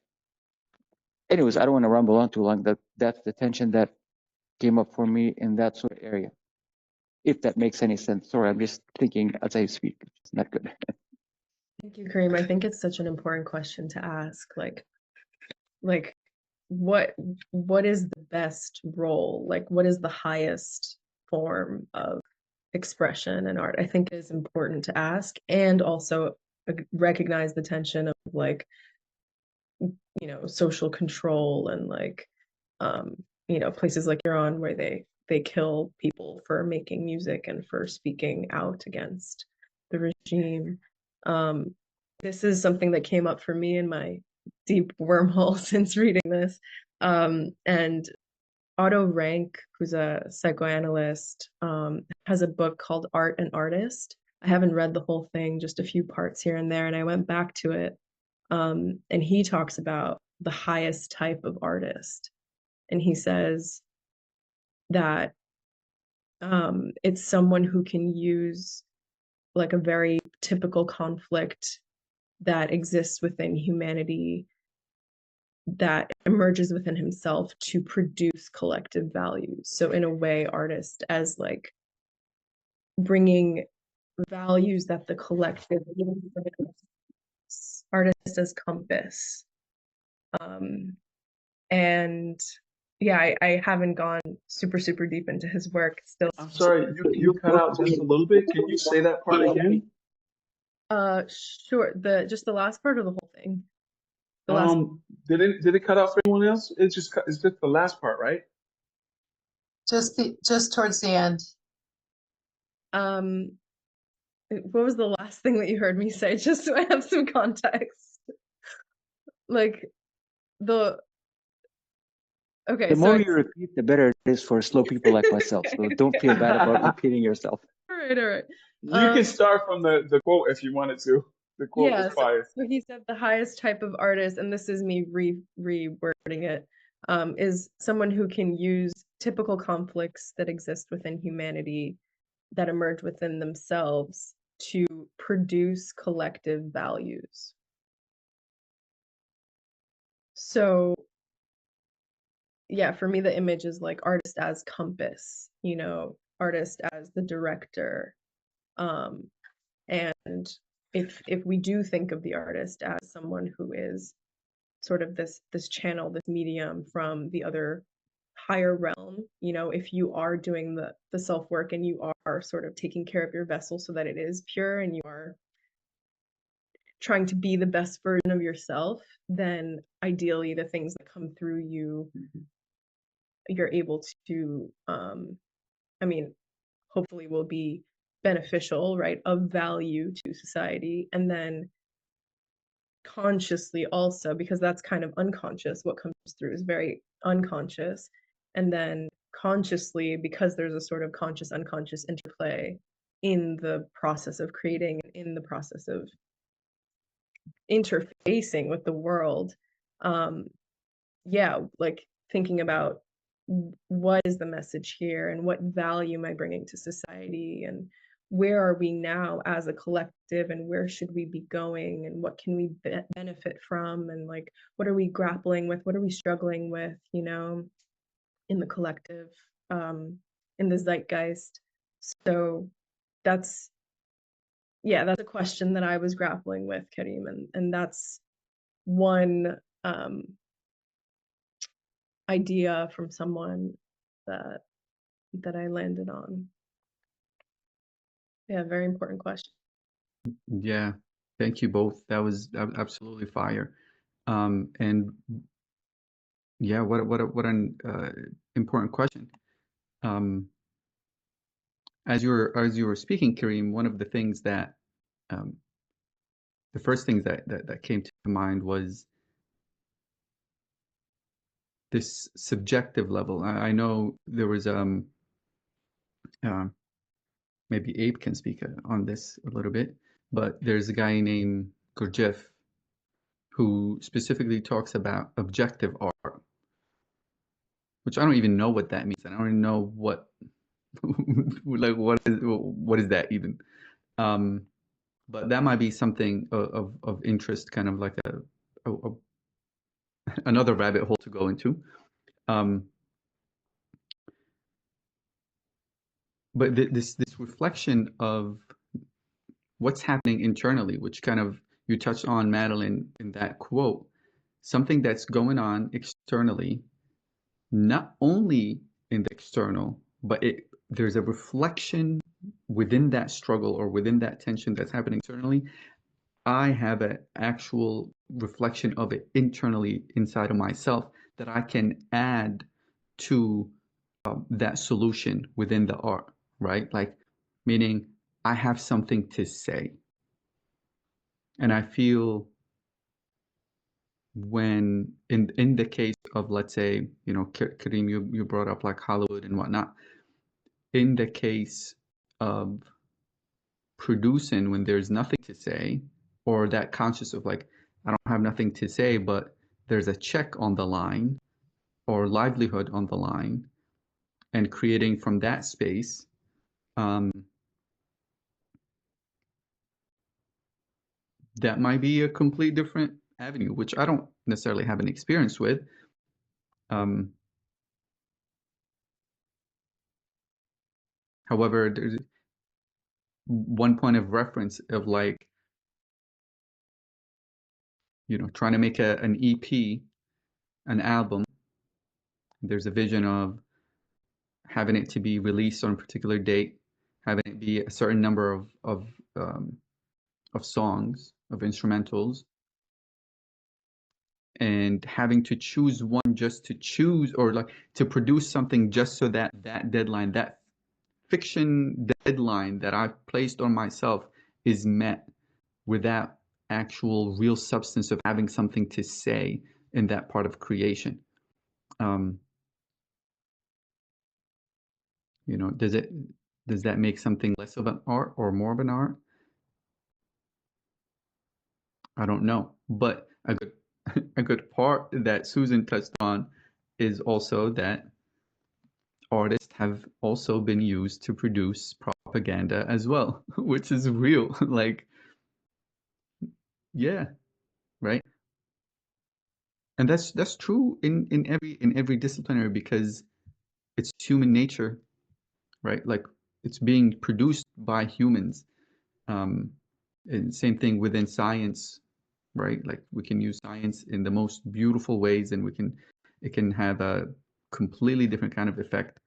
anyways, I don't want to ramble on too long. That's the tension that came up for me in that sort of area, if that makes any sense. Sorry, I'm just thinking as I speak. It's not good. Thank you, Kareem. I think it's such an important question to ask. Like what is the best role? Like what is the highest form of expression in art? I think it is important to ask, and also recognize the tension of like, you know, social control and like, you know, places like Iran where they kill people for making music and for speaking out against the regime. This is something that came up for me in my deep wormhole since reading this. And Otto Rank, who's a psychoanalyst, has a book called Art and Artist. I haven't read the whole thing, just a few parts here and there, and I went back to it. And he talks about the highest type of artist. And he says that it's someone who can use like a very typical conflict that exists within humanity, that emerges within himself to produce collective values. So in a way, artist as like bringing values that the collective, artist as compass. And yeah, I haven't gone super deep into his work still. I'm sorry, you cut out just a little bit. Can you say that part again? Sure. Just the last part or the whole thing? The last. Did it cut out for anyone else? It's just the last part, right? Just towards the end. What was the last thing that you heard me say? Just so I have some context. Like the. Okay, The more you repeat, the better it is for slow people like myself. So don't feel bad about repeating yourself. All right. You can start from the quote if you wanted to. The quote was fire. So he said the highest type of artist, and this is me rewording it, is someone who can use typical conflicts that exist within humanity that emerge within themselves to produce collective values. So yeah, for me, the image is like artist as compass, you know, artist as the director. And if we do think of the artist as someone who is sort of this channel, this medium from the other higher realm, you know, if you are doing the self-work and you are sort of taking care of your vessel so that it is pure and you are trying to be the best version of yourself, then ideally the things that come through you, you're able to, I mean, hopefully will be beneficial, right, of value to society. And then consciously also, because that's kind of unconscious, what comes through is very unconscious. And then consciously, because there's a sort of conscious unconscious interplay in the process of creating, in the process of interfacing with the world, yeah, like thinking about what is the message here and what value am I bringing to society, and where are we now as a collective, and where should we be going, and what can we benefit from, and like what are we grappling with, what are we struggling with, you know, in the collective, in the zeitgeist. So that's a question that I was grappling with, Karim, and that's one idea from someone that I landed on. Yeah, very important question. Yeah, thank you both. That was absolutely fire. And yeah, what an important question. As you were speaking, Kareem, one of the things that the first things that came to mind was this subjective level. I know there was maybe Abe can speak on this a little bit, but there's a guy named Gurdjieff who specifically talks about objective art, which I don't even know what that means. I don't even know what Like what is that even? But that might be something of interest, kind of like a another rabbit hole to go into. Um, but this reflection of what's happening internally, which kind of you touched on, Madeline, in that quote, something that's going on externally, not only in the external, but there's a reflection within that struggle or within that tension that's happening internally. I have an actual reflection of it internally inside of myself that I can add to that solution within the art, right? Like, meaning I have something to say. And I feel when in the case of, let's say, you know, Kareem, you brought up like Hollywood and whatnot. In the case of producing when there's nothing to say, or that conscious of like, I don't have nothing to say, but there's a check on the line or livelihood on the line, and creating from that space, that might be a complete different avenue, which I don't necessarily have an experience with. However, there's one point of reference of like, you know, trying to make an EP, an album. There's a vision of having it to be released on a particular date, having it be a certain number of songs, of instrumentals, and having to choose one just to choose, or like to produce something just so that that deadline, that fiction deadline that I've placed on myself is met without actual real substance of having something to say in that part of creation. You know, does that make something less of an art or more of an art? I don't know, but a good a good part that Susan touched on is also that artists have also been used to produce propaganda as well, which is real. Like, yeah, right. And that's true in every disciplinary, because it's human nature, right? Like, it's being produced by humans. And same thing within science, right? Like, we can use science in the most beautiful ways, and it can have a completely different kind of effect.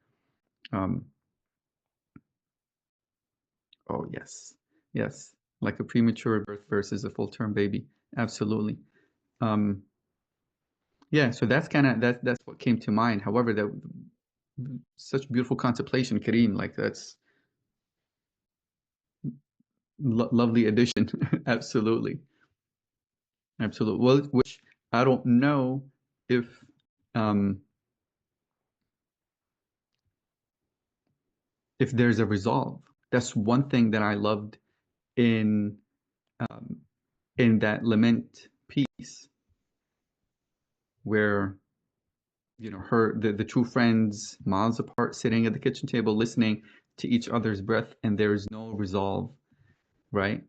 Oh yes, yes, like a premature birth versus a full-term baby. Absolutely. Yeah, so that's kind of that's what came to mind. However, that such beautiful contemplation, Kareem. Like, that's lovely addition. Absolutely, absolutely. Well, which I don't know if um, if there's a resolve. That's one thing that I loved in um, in that lament piece, where, you know, the two friends miles apart sitting at the kitchen table listening to each other's breath, and there's no resolve, right?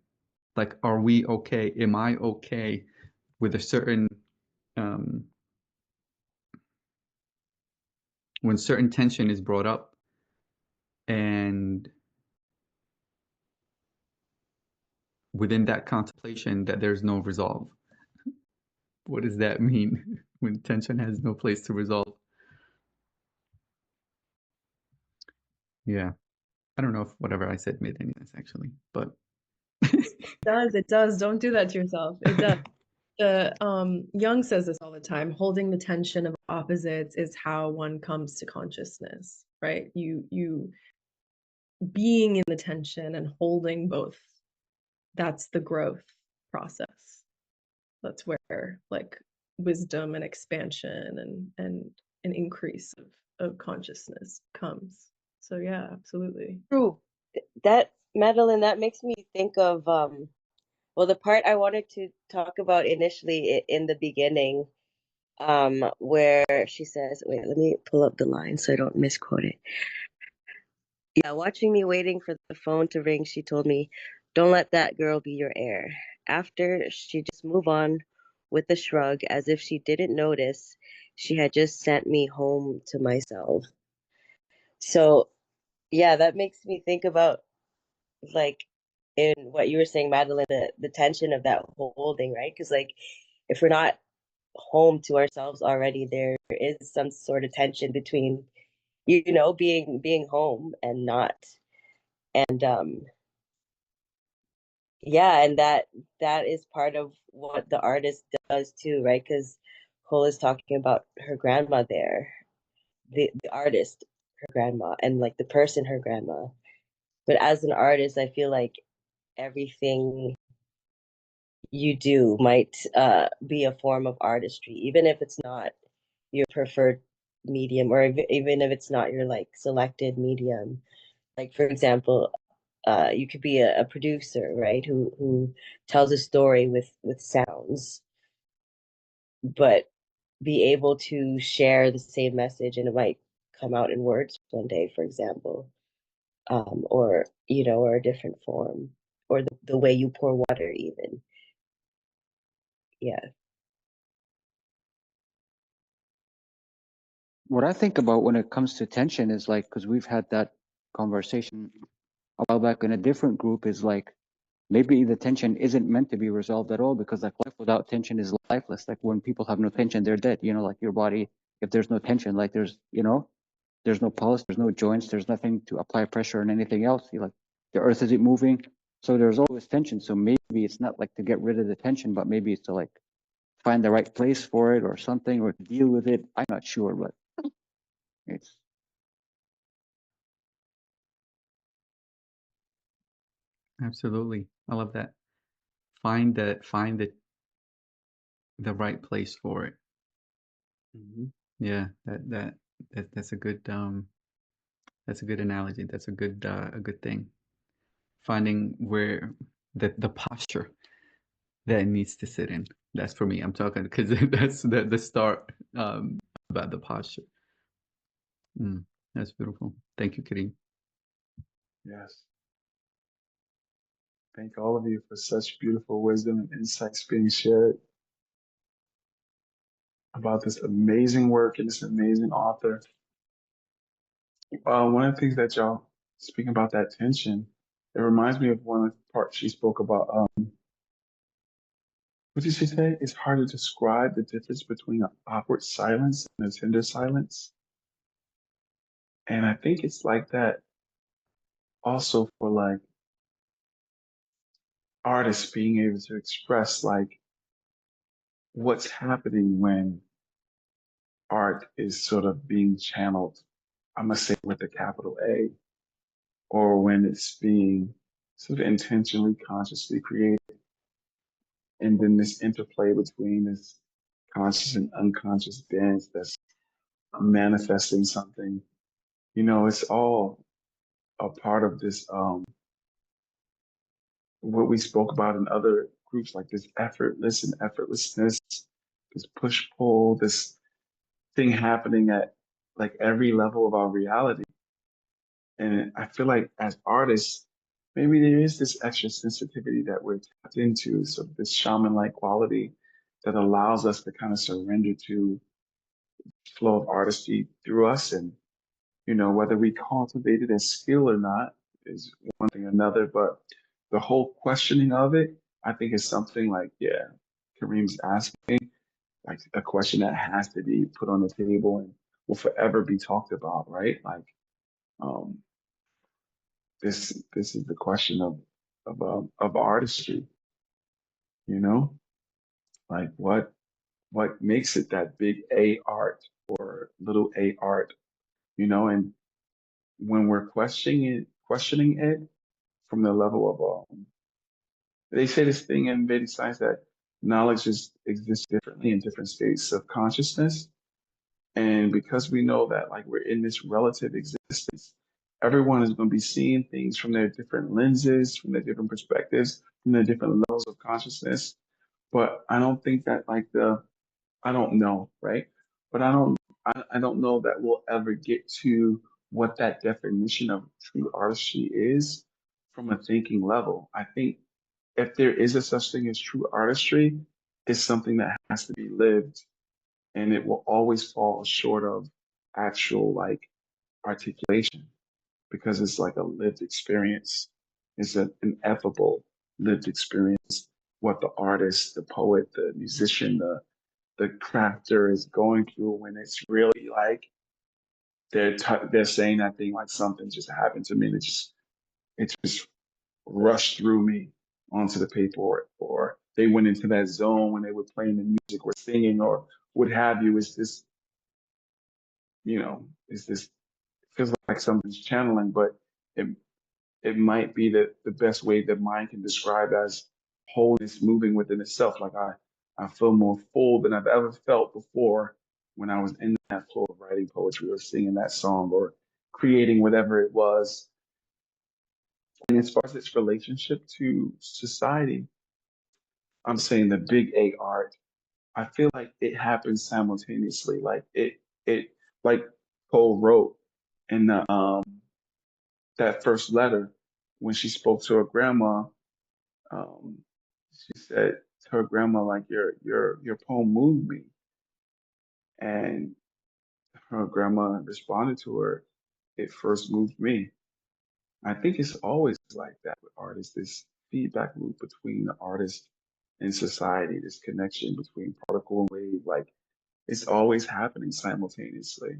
Like, are we okay? Am I okay with a certain um, when certain tension is brought up, and within that contemplation that there's no resolve? What does that mean when tension has no place to resolve? Yeah, I don't know if whatever I said made any sense actually, but It does. Don't do that to yourself. It does. Jung says this all the time. Holding the tension of opposites is how one comes to consciousness, right? You being in the tension and holding both, that's the growth process. That's where like wisdom and expansion and an increase of consciousness comes. So yeah, absolutely. True. That, Madeline, that makes me think of well, the part I wanted to talk about initially in the beginning, where she says, wait, let me pull up the line so I don't misquote it. Yeah, watching me waiting for the phone to ring, she told me, "Don't let that girl be your heir." After, she just moved on with a shrug as if she didn't notice she had just sent me home to myself. So, yeah, that makes me think about, like, in what you were saying, Madeline, the tension of that holding, right? Because, like, if we're not home to ourselves already, there is some sort of tension between, being home and not. And yeah, and that is part of what the artist does too, right? Because Cole is talking about her grandma there, the artist, her grandma, and like the person, her grandma. But as an artist, I feel like everything you do might be a form of artistry, even if it's not your preferred medium, or even if it's not your like selected medium. Like for example, you could be a producer, right? Who tells a story with sounds, but be able to share the same message, and it might come out in words one day, for example, or or a different form, or the way you pour water, even. Yeah. What I think about when it comes to tension is like, because we've had that conversation a while back in a different group, is like maybe the tension isn't meant to be resolved at all, because like life without tension is lifeless. Like when people have no tension, they're dead. Like your body, if there's no tension, like there's no pulse, there's no joints, there's nothing to apply pressure and anything else. Like the earth isn't moving, so there's always tension. So maybe it's not like to get rid of the tension, but maybe it's to like find the right place for it or something, or to deal with it. I'm not sure, but it's Absolutely. I love that. Find the right place for it. Mhm. Yeah, that's a good analogy. That's a good thing. Finding where the posture that it needs to sit in. That's for me. I'm talking because that's the start about the posture. That's beautiful. Thank you, Kareem. Yes. Thank all of you for such beautiful wisdom and insights being shared about this amazing work and this amazing author. One of the things that y'all speaking about that tension, it reminds me of one of the parts she spoke about. What did she say? It's hard to describe the difference between an awkward silence and a tender silence. And I think it's like that also for like artists being able to express like what's happening when art is sort of being channeled, I'm gonna say with a capital A, or when it's being sort of intentionally, consciously created. And then this interplay between this conscious and unconscious dance that's manifesting something. It's all a part of this, what we spoke about in other groups, like this effortless and effortlessness, this push pull, this thing happening at like every level of our reality. And I feel like as artists, maybe there is this extra sensitivity that we're tapped into, sort of this shaman-like quality that allows us to kind of surrender to flow of artistry through us. And, whether we cultivate it as skill or not is one thing or another, but the whole questioning of it, I think is something like, yeah, Kareem's asking, like a question that has to be put on the table and will forever be talked about, right? Like, um, this is the question of artistry, you know, like what makes it that big A art or little A art, and when we're questioning it from the level of they say this thing in Vedic science that knowledge exists differently in different states of consciousness. And because we know that like we're in this relative existence, everyone is going to be seeing things from their different lenses, from their different perspectives, from their different levels of consciousness. But I don't think that I don't know, right? But I don't know that we'll ever get to what that definition of true artistry is from a thinking level. I think if there is a such thing as true artistry, it's something that has to be lived, and it will always fall short of actual like articulation because it's like a lived experience. It's an ineffable lived experience. What the artist, the poet, the musician, the crafter is going through when it's really like they're saying that thing like something just happened to me and it just rushed through me onto the paper, or they went into that zone when they were playing the music or singing or what have you. It's this, it's this feels like something's channeling, but it it might be the best way that mind can describe as wholeness moving within itself. Like I feel more full than I've ever felt before when I was in that flow of writing poetry or singing that song or creating whatever it was. And as far as its relationship to society, I'm saying the big A art. I feel like it happens simultaneously. It like Cole wrote in the that first letter when she spoke to her grandma. Um, she said to her grandma, like your poem moved me, and her grandma responded to her, it first moved me. I think it's always like that with artists, this feedback loop between the artist and society, this connection between particle and wave, like it's always happening simultaneously.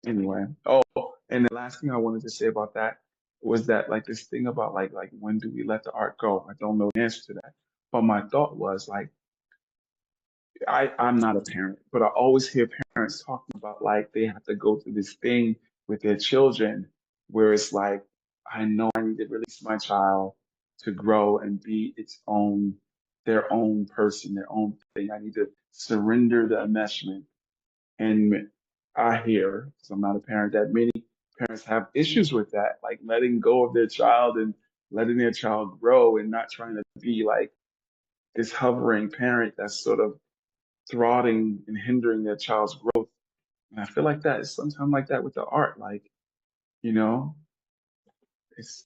Anyway, oh, and the last thing I wanted to say about that was that like this thing about like when do we let the art go? I don't know the answer to that. But my thought was like I'm not a parent, but I always hear parents talking about like they have to go through this thing with their children where it's like, I know I need to release my child to grow and be their own person, their own thing. I need to surrender the enmeshment. And I hear, because I'm not a parent, that many parents have issues with that, like letting go of their child and letting their child grow and not trying to be like this hovering parent that's sort of thwarting and hindering their child's growth. And I feel like that is sometimes like that with the art. Like, you know, it's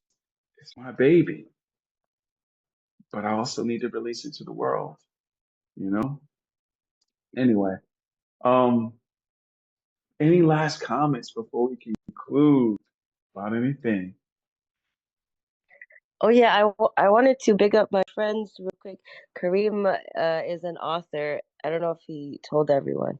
it's my baby, but I also need to release it to the world, you know? Anyway, um, any last comments before we conclude about anything? Oh yeah, I wanted to big up my friends real quick. Kareem is an author. I don't know if he told everyone,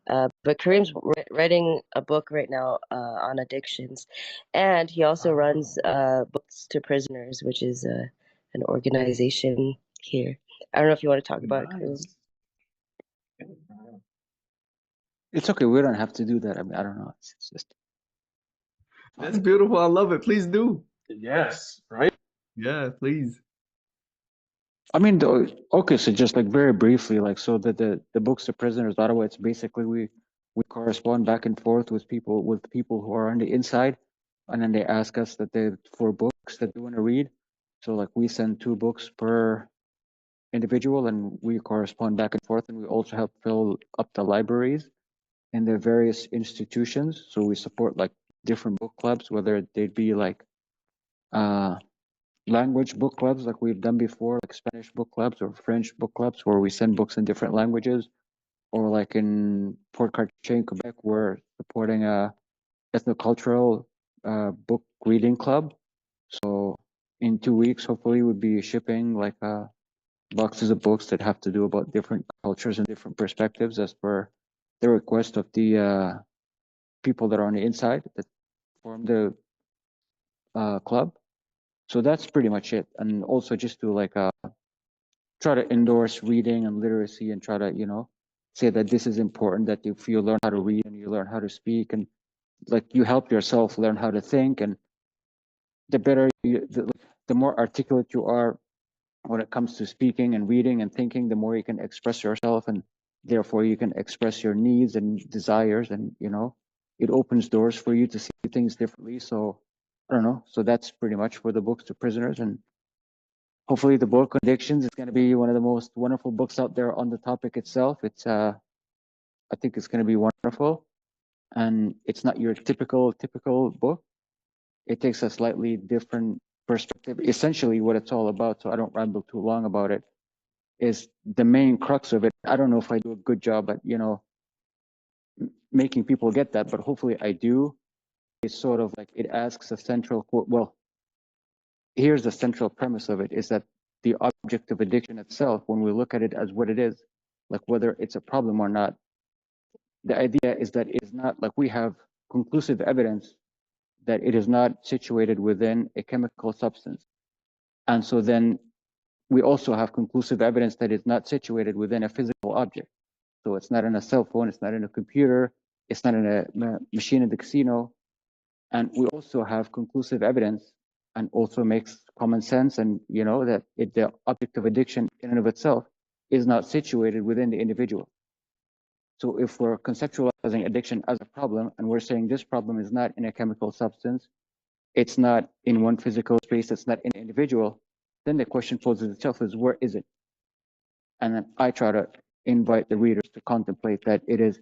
but Kareem's writing a book right now on addictions, and he also runs Books to Prisoners, which is an organization here. I don't know if you want to talk about it, Kareem. Nice. It's okay. We don't have to do that. I mean, I don't know. It's just That's beautiful. I love it. Please do. Yes, right? Yeah, please. I mean, okay, so just like very briefly, like so that the books to prisoners Ottawa, it's basically we correspond back and forth with people who are on the inside, and then they ask us that they for books that they want to read. So like we send 2 books per individual, and we correspond back and forth, and we also help fill up the libraries in the various institutions. So we support like different book clubs, whether they'd be like uh language book clubs like we've done before, like Spanish book clubs or French book clubs, where we send books in different languages, or like in Port Cartier, Quebec, we're supporting a ethnocultural book reading club. So in 2 weeks, hopefully, we'll be shipping like boxes of books that have to do about different cultures and different perspectives as per the request of the people that are on the inside that form the club. So that's pretty much it. And also just to like try to endorse reading and literacy and try to, say that this is important, that if you learn how to read and you learn how to speak and like you help yourself learn how to think, and the better the more articulate you are when it comes to speaking and reading and thinking, the more you can express yourself, and therefore you can express your needs and desires, and it opens doors for you to see things differently. So I don't know. So that's pretty much for the books to prisoners, and hopefully the book Addictions is going to be one of the most wonderful books out there on the topic itself. It's I think it's going to be wonderful. and it's not your typical book. It takes a slightly different perspective. Essentially, what it's all about, so I don't ramble too long about it, is the main crux of it. I don't know if I do a good job at, making people get that, but hopefully I do. It's sort of like it asks a central, well, here's the central premise of it, is that the object of addiction itself, when we look at it as what it is, like whether it's a problem or not, the idea is that it is not like we have conclusive evidence that it is not situated within a chemical substance. And so then we also have conclusive evidence that it's not situated within a physical object. So it's not in a cell phone, it's not in a computer, it's not in a machine in the casino. And we also have conclusive evidence, and also makes common sense, and that the object of addiction in and of itself is not situated within the individual. So if we're conceptualizing addiction as a problem, and we're saying this problem is not in a chemical substance, it's not in one physical space, it's not in an individual, then the question poses itself is, where is it? And then I try to invite the readers to contemplate that it is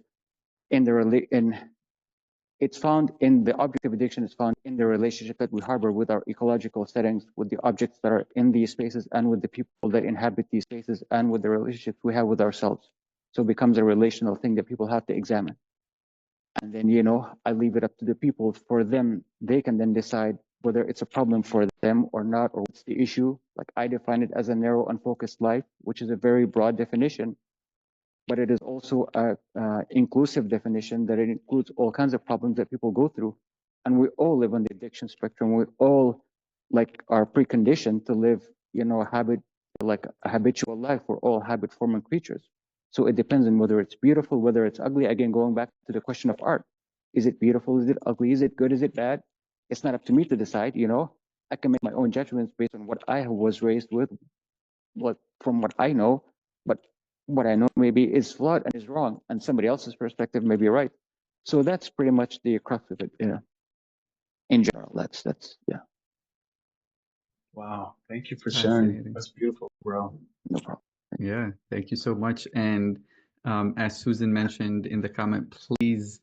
it's found in the object of addiction is found in the relationship that we harbor with our ecological settings, with the objects that are in these spaces, and with the people that inhabit these spaces, and with the relationships we have with ourselves. So it becomes a relational thing that people have to examine. And then, I leave it up to the people. For them, they can then decide whether it's a problem for them or not, or what's the issue. Like I define it as a narrow, unfocused life, which is a very broad definition, but it is also a inclusive definition that it includes all kinds of problems that people go through. And we all live on the addiction spectrum. We all are preconditioned to live, a habitual life. We're all habit forming creatures. So it depends on whether it's beautiful, whether it's ugly. Again, going back to the question of art. Is it beautiful? Is it ugly? Is it good? Is it bad? It's not up to me to decide, I can make my own judgments based on what I was raised with, from what I know, but what I know maybe is flawed and is wrong, and somebody else's perspective may be right. So that's pretty much the crux of it, in general. That's yeah. Wow. Thank you for sharing. Fascinating. That's beautiful, bro. No problem. Yeah, thank you so much. And as Susan mentioned in the comment, please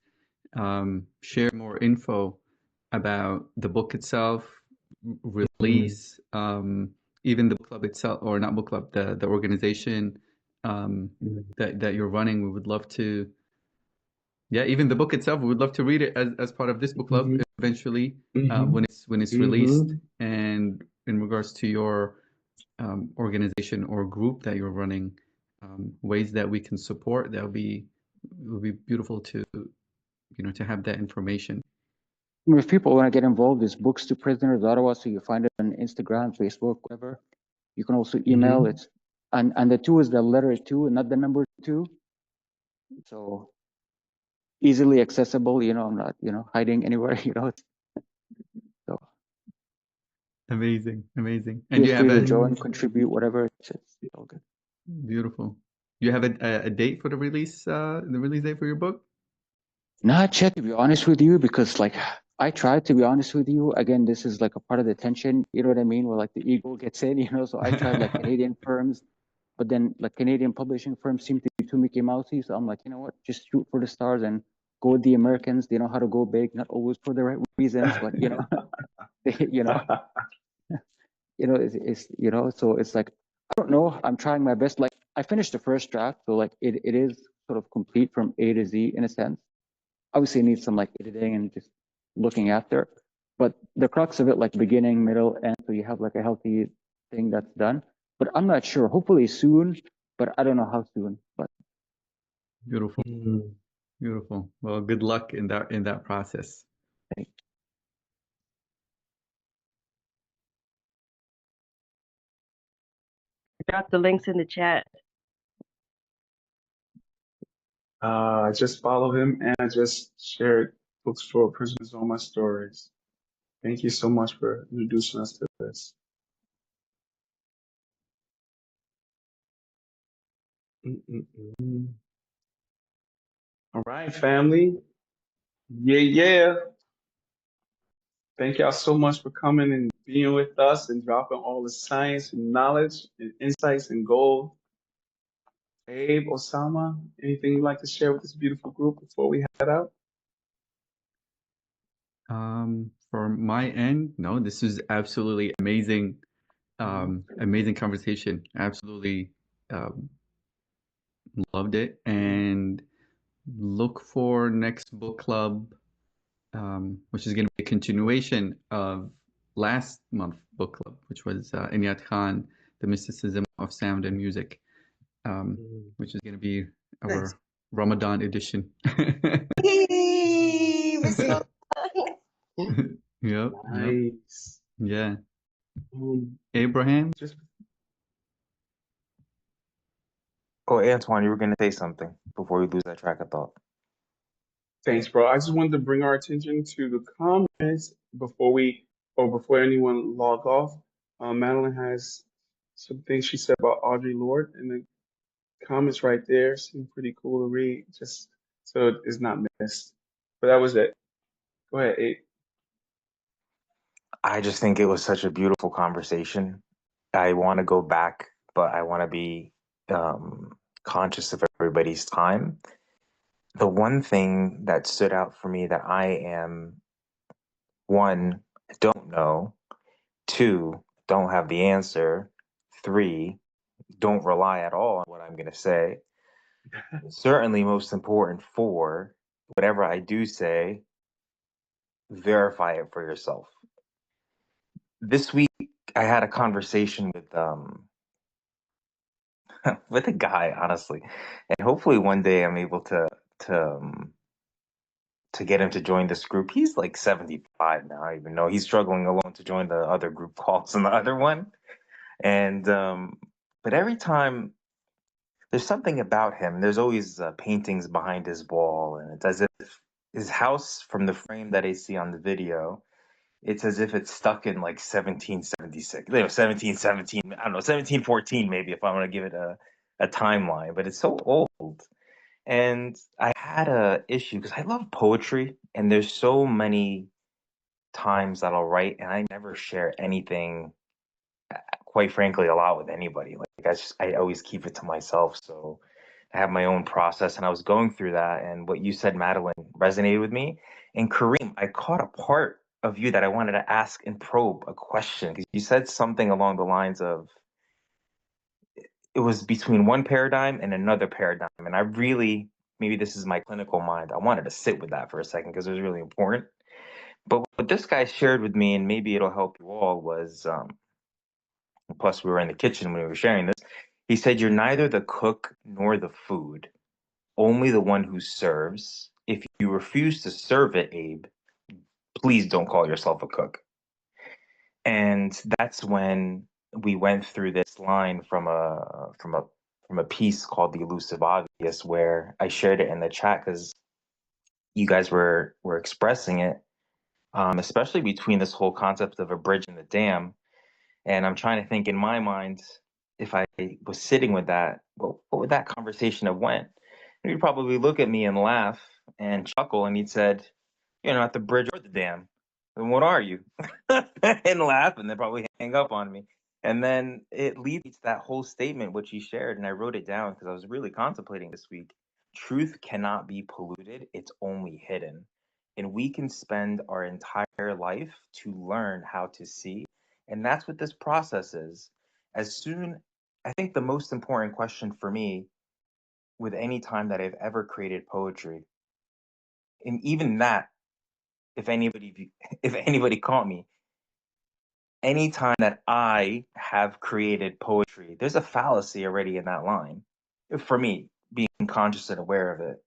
share more info about the book itself, release, even the book club itself, or not book club, the organization that you're running. We would love to, even the book itself, we would love to read it as part of this book club eventually when it's released. And in regards to your organization or group that you're running, ways that we can support, it would be beautiful to to have that information. If people want to get involved, there's Books to Prisoners Ottawa, so you find it on Instagram, Facebook, whatever. You can also email it, and the 2 is the letter 2, not the number 2. So easily accessible. I'm not hiding anywhere. So Amazing. And feel you have free to a join, contribute, whatever. It's all good. beautiful. You have a date for the release date for your book? Not yet, to be honest with you, because I tried to be honest with you. Again, this is like a part of the tension, you know what I mean? Where the ego gets in, so I tried Canadian firms, but then Canadian publishing firms seem to be too Mickey Mousey. So I'm like, you know what, just shoot for the stars and go with the Americans. They know how to go big, not always for the right reasons, but so it's I don't know. I'm trying my best. I finished the first draft, so it is sort of complete from A to Z in a sense. Obviously, it needs some editing and just looking after. But the crux of it, beginning, middle, end, so you have a healthy thing that's done. But I'm not sure. Hopefully soon, but I don't know how soon. But Beautiful. Beautiful. Well, good luck in that process. thanks. Drop the links in the chat. Just follow him, and I just shared Books for Prisoners, All My Stories. Thank you so much for introducing us to this. All right, family. Yeah. Thank y'all so much for coming and being with us and dropping all the science and knowledge and insights and gold. Abe, Osama, anything you'd like to share with this beautiful group before we head out? For my end, no, this is absolutely amazing. Amazing conversation. Absolutely loved it. And look for next book club, which is going to be a continuation of last month book club, which was Inayat Khan, The Mysticism of Sound and Music, which is going to be our Nice. Ramadan edition. Hey, Bismillah. Yep, yep, Nice. yeah. Um, Abraham, just Oh, Antoine, you were going to say something before we lose that track of thought. thanks, bro. I just wanted to bring our attention to the comments before anyone log off. Madeline has some things she said about Audre Lorde in the comments right there. Seem pretty cool to read, just so it's not missed. But that was it. Go ahead, Abe. I just think it was such a beautiful conversation. I want to go back, but I want to be conscious of everybody's time. The one thing that stood out for me that I am, one, don't know, two, don't have the answer, three, don't rely at all on what I'm going to say. Certainly, most important, four, whatever I do say, verify it for yourself. This week, I had a conversation with a guy, honestly, and hopefully one day I'm able to um, to get him to join this group. He's like 75 now. I even know he's struggling alone to join the other group calls in the other one. And but every time there's something about him, there's always paintings behind his wall, and it's as if his house from the frame that I see on the video, it's as if it's stuck in like 1776, 1717, I don't know, 1714 maybe, if I want to give it a timeline, but it's so old. And I had a issue because I love poetry, and there's so many times that I'll write and I never share anything, quite frankly, a lot with anybody. Like I always keep it to myself. So I have my own process, and I was going through that, and what you said, Madeline, resonated with me. And Kareem, I caught a part of you that I wanted to ask and probe a question, because you said something along the lines of it was between one paradigm and another paradigm. And I really, maybe this is my clinical mind, I wanted to sit with that for a second because it was really important. But what this guy shared with me, and maybe it'll help you all, was plus we were in the kitchen when we were sharing this. He said, "You're neither the cook nor the food, only the one who serves. If you refuse to serve it, Abe, please don't call yourself a cook." And that's when we went through this line from a piece called "The Elusive Obvious," where I shared it in the chat because you guys were expressing it, especially between this whole concept of a bridge and the dam. And I'm trying to think in my mind, if I was sitting with that, what would that conversation have went? And he'd probably look at me and laugh and chuckle, and he'd said, "You're not the bridge or the dam. Then what are you?" And laugh, and then probably hang up on me. And then it leads to that whole statement which he shared, and I wrote it down because I was really contemplating this week. Truth cannot be polluted; it's only hidden. And we can spend our entire life to learn how to see. And that's what this process is. I think the most important question for me with any time that I've ever created poetry, and even that, if anybody, if anybody caught me, anytime that I have created poetry, there's a fallacy already in that line. For me, being conscious and aware of it.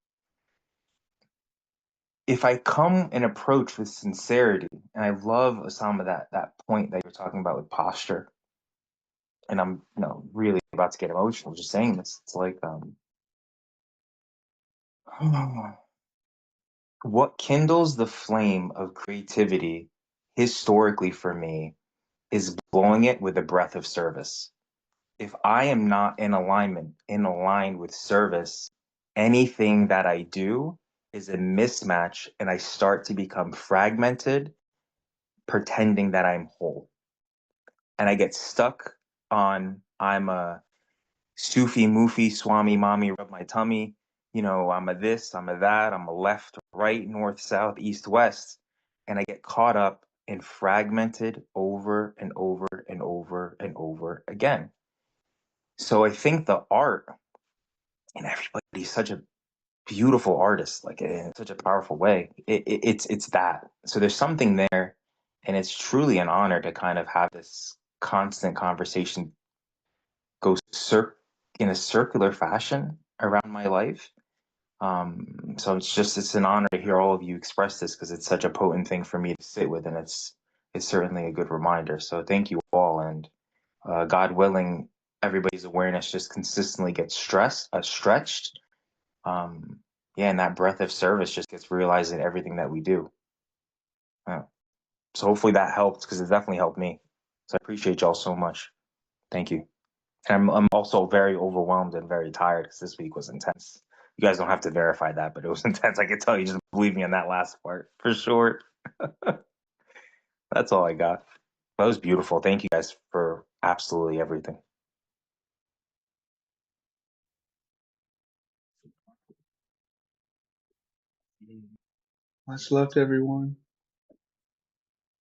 If I come and approach with sincerity, and I love Osama that point that you're talking about with posture, and I'm really about to get emotional just saying this. It's like what kindles the flame of creativity historically for me is blowing it with a breath of service. If I am not in alignment, in aligned with service, anything that I do is a mismatch, and I start to become fragmented, pretending that I'm whole. And I get stuck on I'm a Sufi, Mufi, Swami, Mommy, rub my tummy. I'm a this, I'm a that, I'm a left, right, north, south, east, west. and I get caught up and fragmented over and over and over and over again. So I think the art, and everybody's such a beautiful artist, like in such a powerful way. It's that. So there's something there, and it's truly an honor to kind of have this constant conversation go in a circular fashion around my life. So it's an honor to hear all of you express this, because it's such a potent thing for me to sit with, and it's certainly a good reminder. So thank you all, and God willing, everybody's awareness just consistently gets stretched. Yeah, and that breadth of service just gets realized in everything that we do. Yeah. So hopefully that helped, because it definitely helped me. So I appreciate y'all so much. Thank you. And I'm also very overwhelmed and very tired, because this week was intense. You guys don't have to verify that, but it was intense. I can tell you, just believe me on that last part for sure. That's all I got. That was beautiful. Thank you guys for absolutely everything. Much love to everyone.